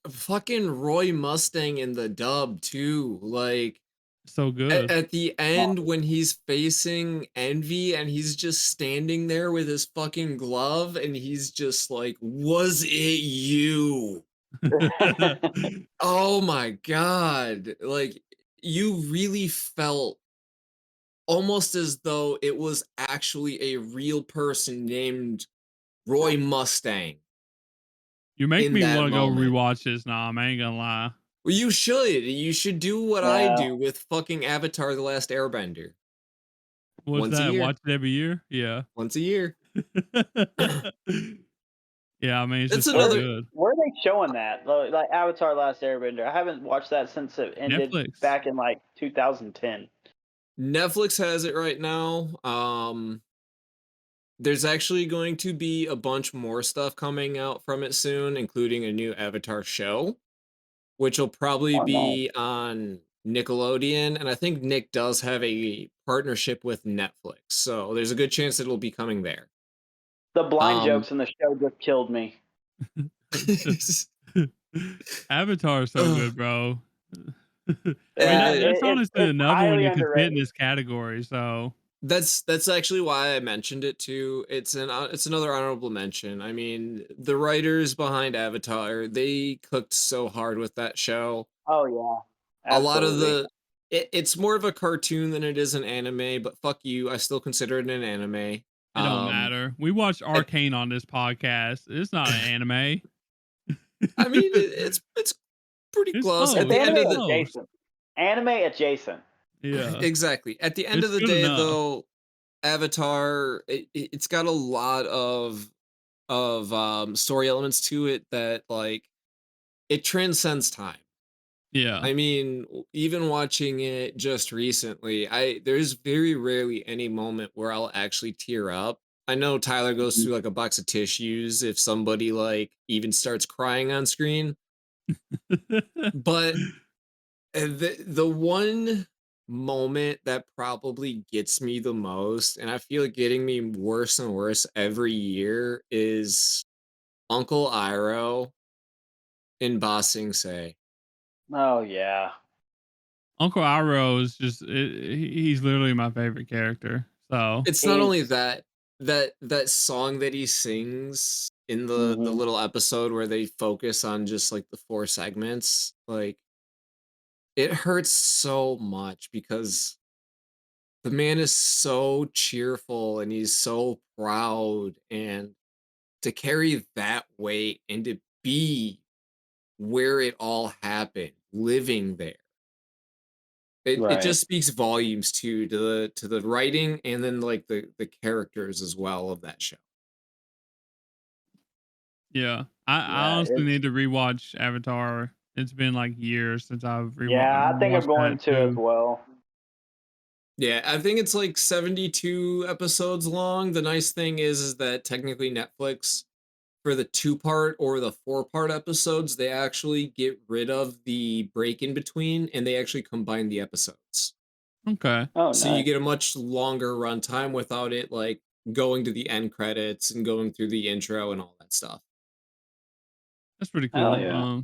Fucking Roy Mustang in the dub too. Like, so good. at the end, Oh. when he's facing Envy and he's just standing there with his fucking glove, and he's just like, "Was it you?" Oh my god. Like, you really felt almost as though it was actually a real person named Roy Mustang You make in me that want to go moment. rewatch this now. I ain't gonna lie. Well, you should. You should do what I Yeah. do with fucking Avatar: The Last Airbender. What's Once a that? year. Watch it every year? Yeah. Once a year. Yeah, I mean, it's That's just so Where another. good. where are they showing that? Like Avatar: Last Airbender. I haven't watched that since it ended Netflix. back in like 2010. Netflix has it right now. There's actually going to be a bunch more stuff coming out from it soon, including a new Avatar show, which will probably Oh no. be on Nickelodeon, and I think Nick does have a partnership with Netflix, so there's a good chance it'll be coming there. The blind Um, jokes in the show just killed me. Avatar is so ugh, good, bro. I mean, Yeah, and that's honestly it's another one highly you could fit in underrated. this category. So that's actually why I mentioned it too. It's another honorable mention. I mean, the writers behind Avatar, they cooked so hard with that show. Oh yeah, A lot of absolutely. it's more of a cartoon than it is an anime, but fuck you, I still consider it an anime. it don't Um, matter. We watched at, Arcane on this podcast. It's not an anime. I mean, it's pretty It's close. At It's close. the end anime of It's the close. adjacent. Anime adjacent. Yeah, exactly. At the end it's of the good day, enough. though, Avatar it's got a lot of story elements to it that like it transcends time. Yeah. I mean, even watching it just recently, there's very rarely any moment where I'll actually tear up. I know Tyler goes Mhm. through like a box of tissues if somebody like even starts crying on screen, but the one moment that probably gets me the most, and I feel it getting me worse and worse every year, is Uncle Iroh in Ba Sing Se. Oh yeah. Uncle Iroh is just he's literally my favorite character. So It's not only He's. that, that song that he sings in the Mhm. little episode where they focus on just like the four segments, like it hurts so much because the man is so cheerful and he's so proud, and to carry that weight and to be where it all happened, living there. It Right. just speaks volumes to the writing and then like the characters as well of that show. yeah, I Yeah. honestly It's. need to rewatch Avatar. It's been like years since I've Yeah, I think I'm rewatched going that to as too. well. Yeah, I think it's like 72 episodes long. The nice thing is that technically Netflix, for the two-part or the four-part episodes, they actually get rid of the break in between and they actually combine the episodes. Okay, Oh, So you nice. get a much longer runtime without it like going to the end credits and going through the intro and all that stuff. that's pretty Hell cool. yeah.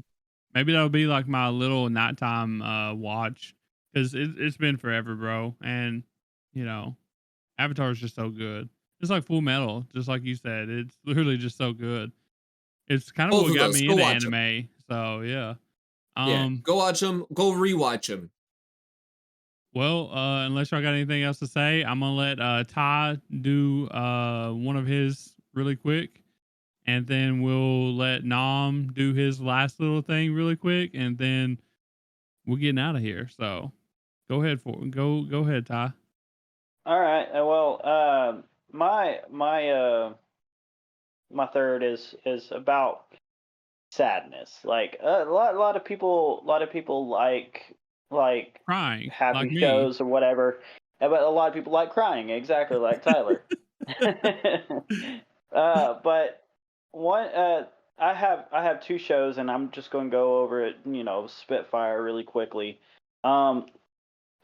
Maybe that'll be like my little nighttime watch because it's been forever, bro. And you know, Avatar is just so good. It's like Full Metal, just like you said. It's literally just so good. It's kind of Both what of got those, me go into watch them. anime. So yeah. Yeah, Um. go watch them. Go rewatch them. Well, unless y'all got anything else to say, I'm gonna let Ty do one of his really quick, and then we'll let Nam do his last little thing really quick, and then we're getting out of here. So go ahead, Ty. All right. Well, my third is about sadness. Like a lot of people like Crying like happy me. shows or whatever, but a lot of people like crying. Exactly like Tyler. But one I have two shows, and I'm just going to go over it. Spitfire really quickly. Um,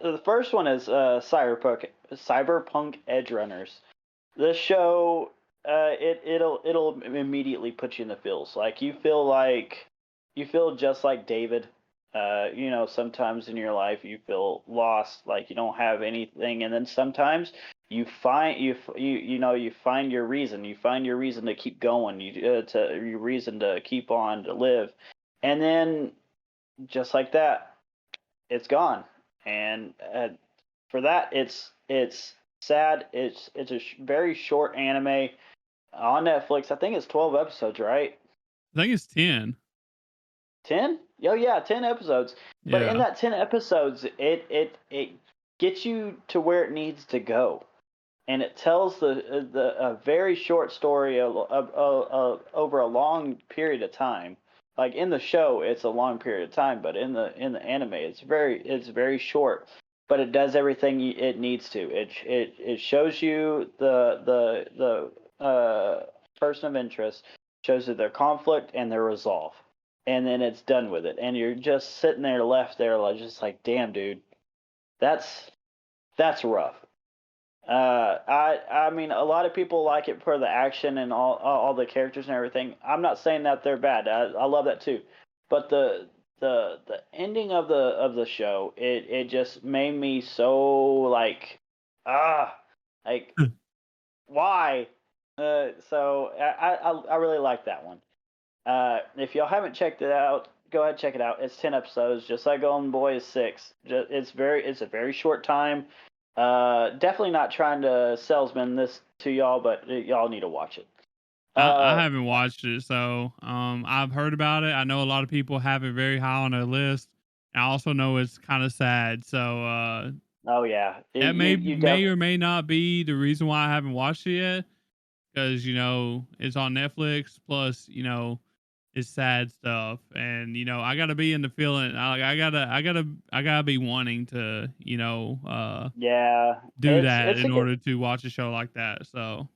the first one is Cyberpunk Edge Runners. This show, it'll immediately put you in the feels. Like you feel just like David. Sometimes in your life you feel lost, like you don't have anything, and then sometimes you find your reason. You find your reason to keep going. Your reason to keep on to live, and then just like that, it's gone. And for that, it's sad. It's a very short anime on Netflix. I think it's 12 episodes, right? I think it's 10. 10? Oh yeah, 10 episodes. But in Yeah. that 10 episodes, it gets you to where it needs to go, and it tells the a very short story over a long period of time. Like in the show, it's a long period of time, but in the anime, it's very short. But it does everything it needs to. It shows you the person of interest, shows you their conflict and their resolve, and then it's done with it, and you're just sitting there left there like just like, damn, dude, that's rough. I mean, a lot of people like it for the action and all the characters and everything. I'm not saying that they're bad. I love that too, but the ending of the show, it just made me so like, like why? So I really like that one. If y'all haven't checked it out, go ahead and check it out. It's 10 episodes, just like Golden Boy is 6. It's a very short time. Definitely not trying to salesman this to y'all, but y'all need to watch it. I haven't watched it, so I've heard about it. I know a lot of people have it very high on their list. I also know it's kind of sad, so Oh yeah, that may or may not be the reason why I haven't watched it yet. Because it's on Netflix. Plus, it's sad stuff, and I gotta be in the feeling. I gotta be wanting to yeah, do that it's in order to watch a show like that. So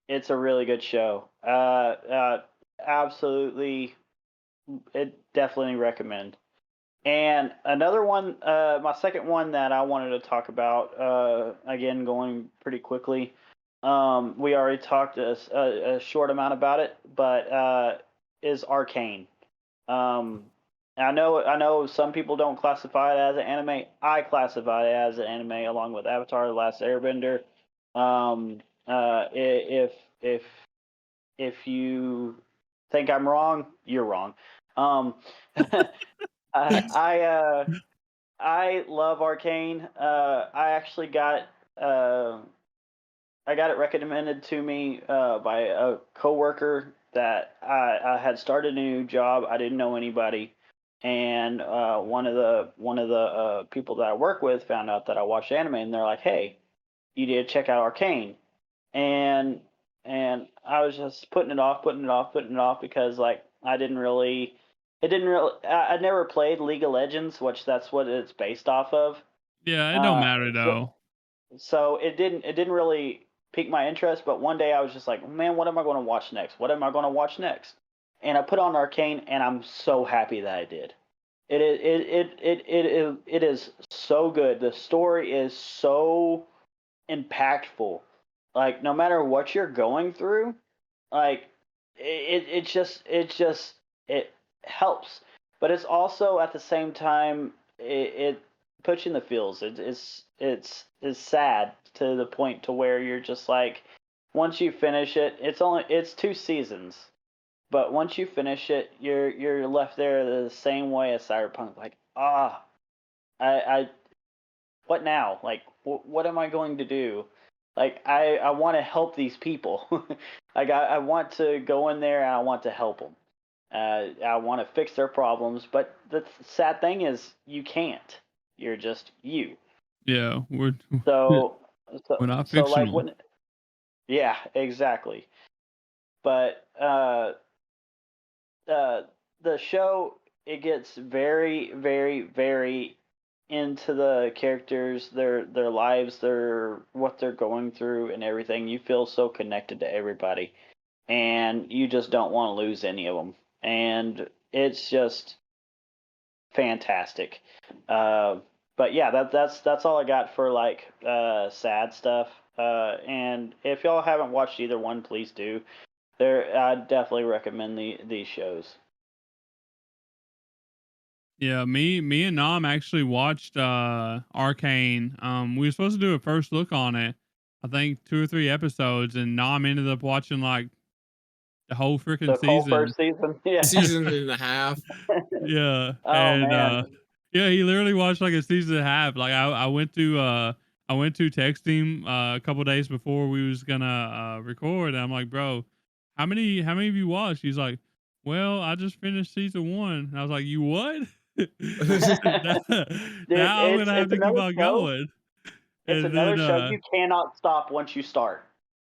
it's a really good show. Absolutely, it definitely recommend. And another one, my second one that I wanted to talk about, again, going pretty quickly. We already talked a short amount about it, but is Arcane. Um, I know some people don't classify it as an anime. I classify it as an anime along with Avatar: The Last Airbender. If if you think I'm wrong, you're wrong. Um, I I love Arcane. Uh, I got it recommended to me by a coworker that I had started a new job. I didn't know anybody, and one of the people that I work with found out that I watched anime, and they're like, "Hey, you need to check out Arcane." And I was just putting it off because like I didn't really. It didn't really. I never played League of Legends, which that's what it's based off of. yeah, it don't matter though. So it didn't really pique my interest. But one day I was just like, man, what am I going to watch next? What am I going to watch next? And I put on Arcane, and I'm so happy that I did. It is so good. The story is so impactful. Like no matter what you're going through, like it helps, but it's also at the same time it puts you in the feels. It's sad to the point to where you're just like, once you finish it, it's 2 seasons, but once you finish it, you're left there the same way as Cyberpunk. Like I what now? Like what am I going to do? Like I want to help these people. Like I want to go in there and I want to help them. I want to fix their problems, but the sad thing is you can't. You're just you. Yeah, we're So we're not so like fictional. when yeah, exactly. But uh the show, it gets very very into the characters, their lives, their what they're going through and everything. You feel so connected to everybody, and you just don't want to lose any of them. And it's just fantastic. Uh, but yeah, that's all I got for like sad stuff. And if y'all haven't watched either one, please do. I definitely recommend these shows. Yeah, me and Nam actually watched Arcane. We were supposed to do a first look on it. I think 2 or 3 episodes, and Nam ended up watching like the whole freaking The whole season. first season, yeah. Season and a half. Yeah, Oh and man, yeah, he literally watched like a season and a half. Like I went to text him a couple days before we was gonna record, and I'm like, bro, how many of you watched? He's like, well, I just finished season 1. And I was like, you what? now, dude, now I'm gonna have it's to keep another on show. going. It's And another then show you cannot stop once you start.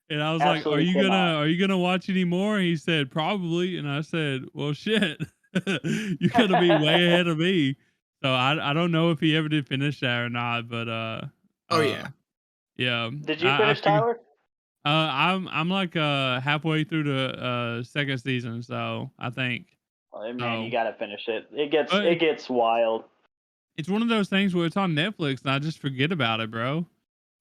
and I was like, Absolutely cannot. are you gonna watch any more? He said, probably. And I said, well, shit, you're gonna be way ahead of me. So I don't know if he ever did finish that or not, but Oh yeah. yeah, Did you I finish, figured. Tyler? I'm like halfway through the second season, so I think. Oh, man, you So, gotta finish it. It but gets wild. it's one of those things where it's on Netflix and I just forget about it, bro.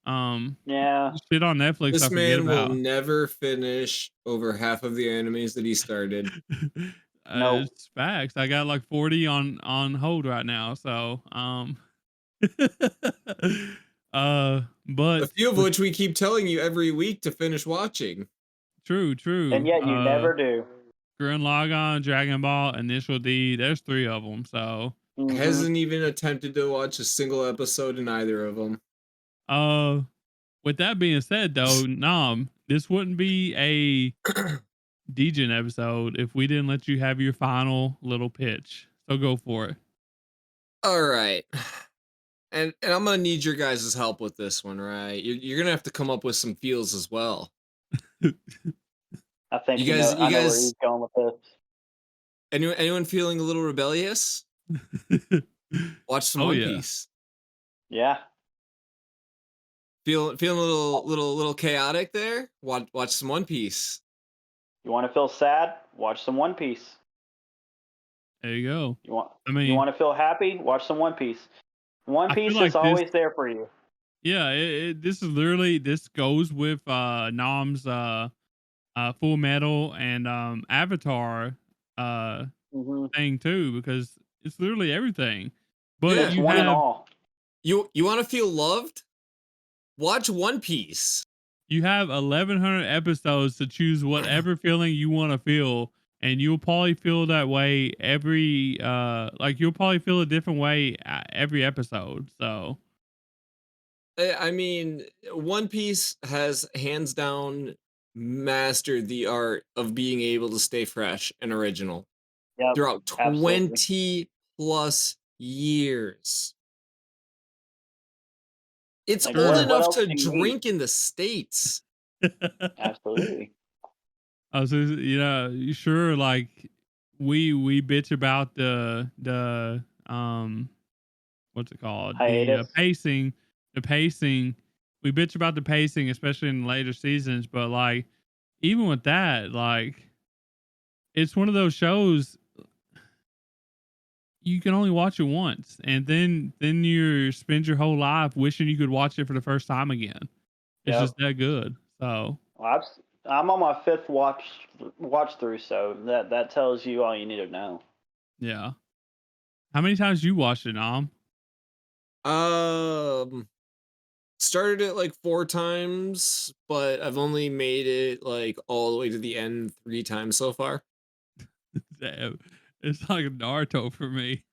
Yeah. Shit on Netflix I This forget man will about. never finish over half of the animes that he started. Nope. It's facts. I got like 40 on hold right now. So, A but few of with which we keep telling you every week to finish watching. And true. yet you never do. Gurren Lagann, Dragon Ball, Initial D. There's 3 of them. So, Hmm. Hasn't even attempted to watch a single episode in either of them. uh, with that being said, though, Nam, this wouldn't be a Degen episode if we didn't let you have your final little pitch. So go for it. All right. And I'm gonna need your guys' help with this one, right? You're gonna have to come up with some feels as well. I think You guys, I know where he's going with this. anyone feeling a little rebellious? Watch some Oh One yeah. Piece. Yeah. Feeling a little chaotic there? Watch some One Piece. You want to feel sad? Watch some One Piece. There you go. I You mean, want to feel happy? Watch some One Piece. One I feel Piece like is always there for you. yeah, this is literally this goes with Nam's Full Metal and Avatar Hmm. thing too because it's literally everything. But Yeah. It's you one and have all. You want to feel loved? Watch One Piece. you have 1100 episodes to choose whatever feeling you want to feel, and you'll probably feel that way every like you'll probably feel a different way every episode. So I mean, One Piece has hands down mastered the art of being able to stay fresh and original Yep. throughout Absolutely. 20 plus years. It's Like old sure. what enough else to do you need? drink in the States. Absolutely. I was just, you sure like we bitch about the what's it called? The Hiatus. pacing, the pacing. We bitch about the pacing, especially in later seasons, but like even with that, like it's one of those shows you can only watch it once, and then you spend your whole life wishing you could watch it for the first time again. It's Yep. just that good. So Well, I'm on my fifth watch through, so that tells you all you need to know. yeah. How many times you watched it, Nam? Um, Started it like 4 times, but I've only made it like all the way to the end 3 times so far. Damn, it's like Naruto for me.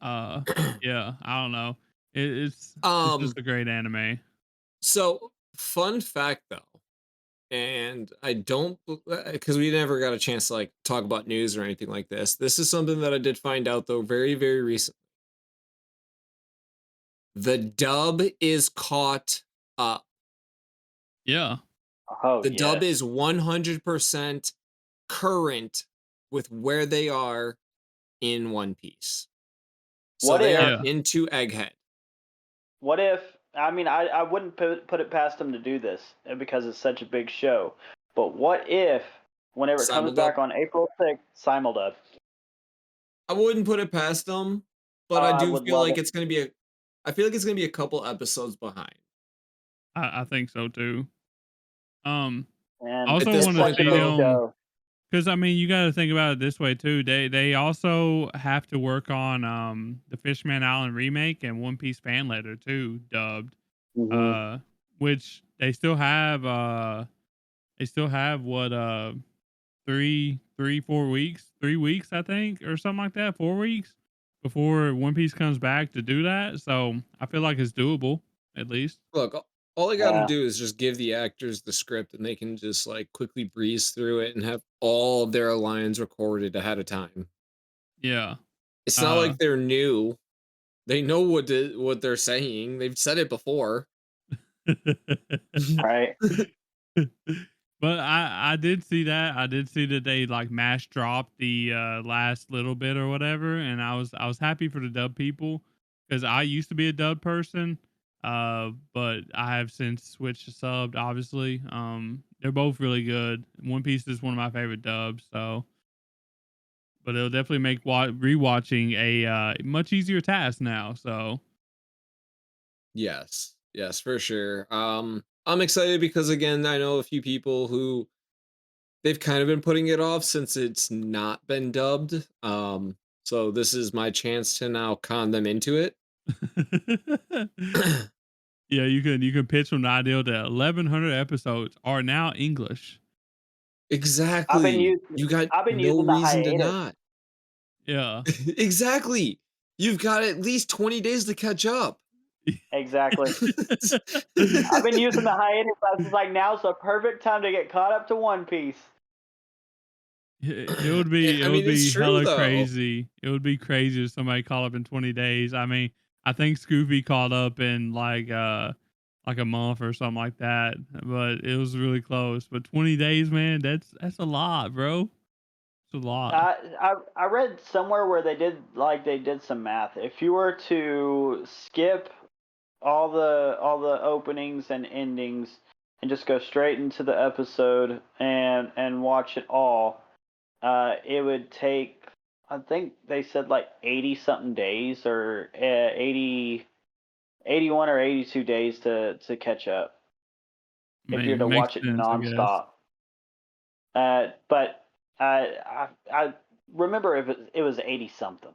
uh, yeah, I don't know. It's just um, a great anime. so fun fact though, and I don't because we never got a chance to like talk about news or anything like this. This is something that I did find out though very recently. The dub is caught up. Yeah, Oh The dub yes. is 100% current with where they are in One Piece. So What they if are yeah. into Egghead. what if I mean I wouldn't put it past them to do this because it's such a big show. But what if whenever it comes Simuldub. back on April 6th, Simuldub? I wouldn't put it past them, but I I do would feel love like it. it's gonna be a. I feel like it's gonna be a couple episodes behind. I think so too. I And At also this it's want to point, such a see big though, them show. because I mean you got to think about it this way too. They also have to work on the Fishman Island remake and One Piece fan letter too, dubbed. Hmm. Uh, which they still have what 4 weeks, 3 weeks I think or something like that, 4 weeks before One Piece comes back to do that. So I feel like it's doable at least. look, all I got to Yeah. do is just give the actors the script, and they can just like quickly breeze through it and have all of their lines recorded ahead of time. Yeah. It's not Uh, like they're new. They know what they're saying. They've said it before. Right. but I did see that. I did see that they like mash dropped the last little bit or whatever, and I was happy for the dub people because I used to be a dub person, but I have since switched to subbed. Obviously, They're both really good. One Piece is one of my favorite dubs, so but it'll definitely make rewatching a much easier task now. So Yes. Yes, for sure. I'm excited because again, I know a few people who they've kind of been putting it off since it's not been dubbed. So this is my chance to now con them into it. yeah, you can pitch them the idea that 1,100 episodes are now English. I've been Exactly. using You got I've been no using the reason to hiatus. not. Yeah. Exactly. You've got at least 20 days to catch up. Exactly. I've been using the hiatus. I was like, now's the perfect time to get caught up to One Piece. It would be I mean, it's true hella though. crazy. It would be crazy if somebody caught up in 20 days. I mean, I think Scooby caught up in like a month or something like that, but it was really close. But 20 days, man, that's a lot, bro. It's a lot. I read somewhere where they did some math. If you were to skip all the openings and endings and just go straight into the episode and watch it all, it would take, I think they said like 80 something days or 81 or 82 days to catch up if you're to Makes watch it sense, I guess. nonstop. But I remember it was 80 something.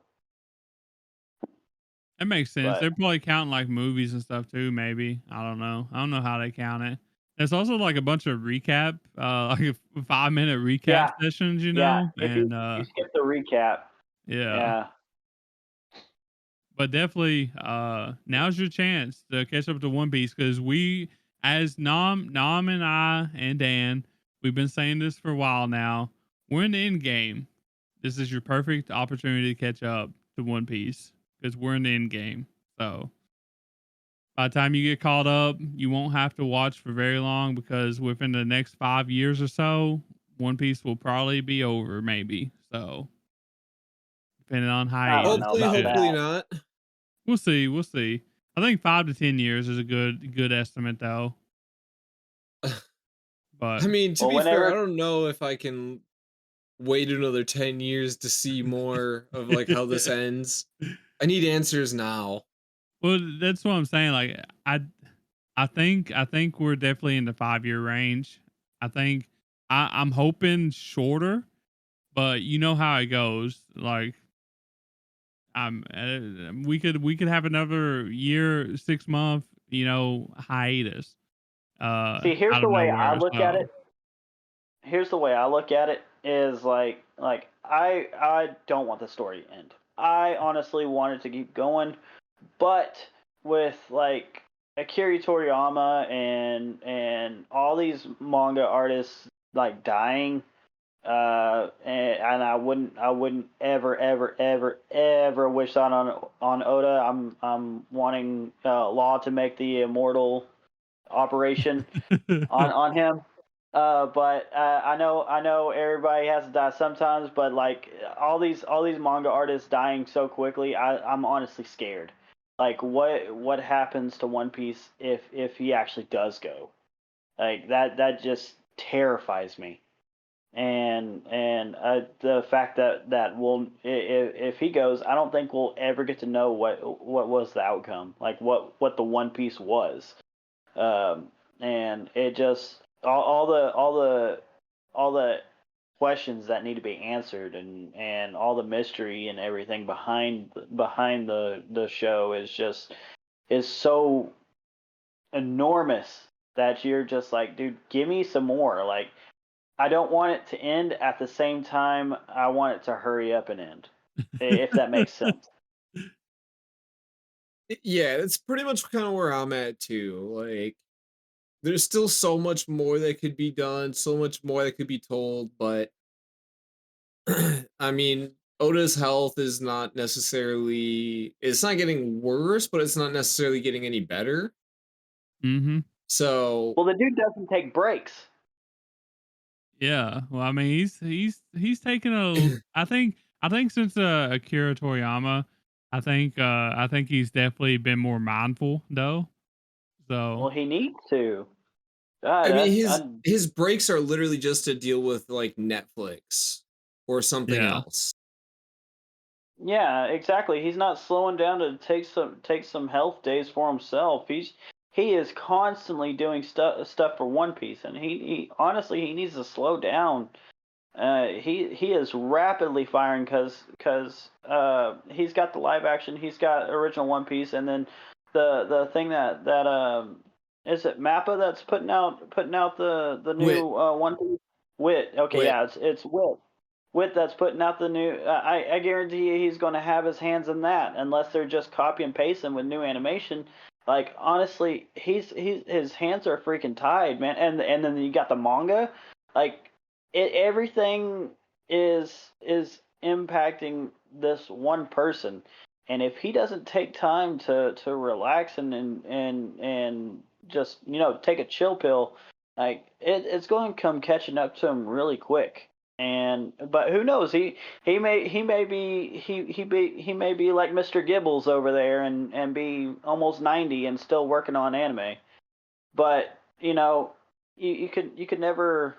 That makes sense. But They're probably counting like movies and stuff too, maybe. I don't know. I don't know how they count it. There's also like a bunch of recap, like a 5 minute recap yeah, sessions, yeah. and If you skip the recap, yeah. yeah, But definitely, now's your chance to catch up to One Piece because we, as Nam and I and Dan, we've been saying this for a while now. We're in the end game. This is your perfect opportunity to catch up to One Piece because we're in the end game. So by the time you get caught up, you won't have to watch for very long because within the next 5 years or so, One Piece will probably be over, maybe. So depending on I don't know hiatus Hopefully, and about shit. hopefully that. not. We'll see. We'll see. I think 5 to 10 years is a good estimate though. But I mean, to Well, be fair, I whenever don't know if I can wait another 10 years to see more of like how this ends. I need answers now. well, that's what I'm saying. Like I think we're definitely in the 5 year range. I think I'm hoping shorter, but you know how it goes. Like we could have another year, 6 month, hiatus see, here's out the of way I nowhere. look at So it. Here's the way I look at it is like I don't want the story to end. I honestly want it to keep going, but with like Akira Toriyama and all these manga artists like dying, and I wouldn't ever wish that on Oda. I'm wanting Law to make the immortal operation on him. But I know everybody has to die sometimes, but like all these manga artists dying so quickly, I'm honestly scared. Like what happens to One Piece if he actually does go? Like that just terrifies me. And the fact that we'll if he goes, I don't think we'll ever get to know what was the outcome, like what the One Piece was. um, and it just all the questions that need to be answered and all the mystery and everything behind the show is so enormous that you're just like, dude, give me some more. Like, I don't want it to end at the same time I want it to hurry up and end, if that makes sense. Yeah, that's pretty much kind of where I'm at too. Like, there's still so much more that could be done, so much more that could be told, but I mean, Oda's health is not necessarily it's not getting worse, but it's not necessarily getting any better. mhm. So, Well, the dude doesn't take breaks. Yeah. Well, I mean, he's taken a. I think since Akira Toriyama, I think he's definitely been more mindful though. So Well, he needs to. I mean, I his breaks are literally just to deal with like Netflix or something Yeah. else. Yeah, exactly. He's not slowing down to take some health days for himself. He is constantly doing stuff for One Piece, and he honestly he needs to slow down. He is rapidly firing because he's got the live action, he's got original One Piece, and then the thing that is it Mappa that's putting out the Wit, new One Piece. Wit. Okay, wit. yeah, it's Wit. Wit that's putting out the new. I guarantee you he's going to have his hands in that unless they're just copy and pasting with new animation. Like honestly, he's his hands are freaking tied, man. And then you got the manga, like everything is impacting this one person, and if he doesn't take time to relax and just take a chill pill, like it's going to come catching up to him really quick. And but who knows, he may be like Mr. Gibbles over there and be almost 90 and still working on anime. But you could never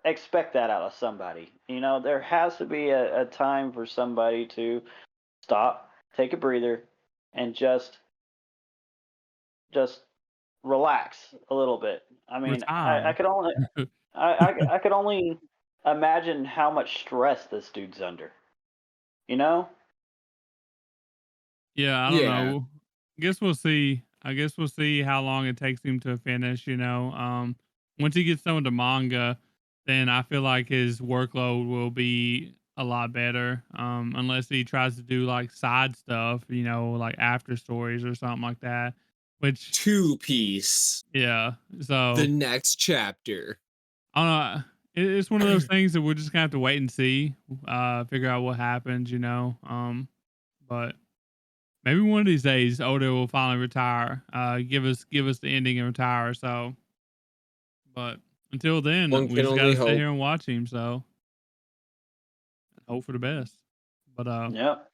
expect that out of somebody. There has to be a time for somebody to stop, take a breather, and just relax a little bit. I mean, I Retire. could only I could only imagine how much stress this dude's under. You know? Yeah, I don't Yeah. know. Guess we'll see. I guess we'll see how long it takes him to finish, you know. Once he gets done with the manga, then I feel like his workload will be a lot better. Unless he tries to do like side stuff, you know, like after stories or something like that. Which Two Piece. yeah. The So next chapter. I don't know. It's one of those things that we're just gonna have to wait and see, figure out what happens, you know. But maybe one of these days, Oda will finally retire. Give us the ending and retire. So, but until then, One we can just only gotta sit hope. here and watch him. So, hope for the best. But Yep.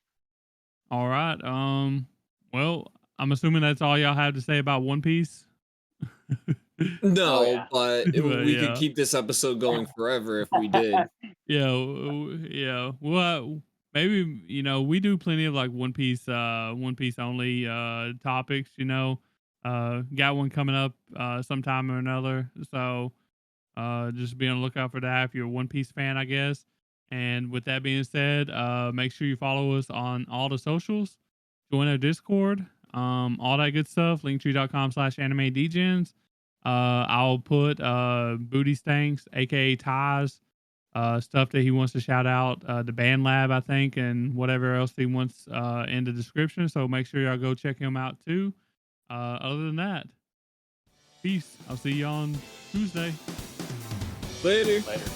all right. Well, I'm assuming that's all y'all have to say about One Piece. Oh No, yeah. but But we could yeah, keep this episode going forever if we did. yeah. Well, maybe we do plenty of like One Piece only topics. Got one coming up sometime or another. So just be on the lookout for that if you're a One Piece fan, I guess. And with that being said, make sure you follow us on all the socials, join our Discord, all that good stuff. Linktree.com/anime Degens. I'll put BootyStanks, aka Ties, stuff that he wants to shout out, the band lab, I think, and whatever else he wants in the description. So make sure y'all go check him out too. Other than that, peace. I'll see you on Tuesday. Later. Later.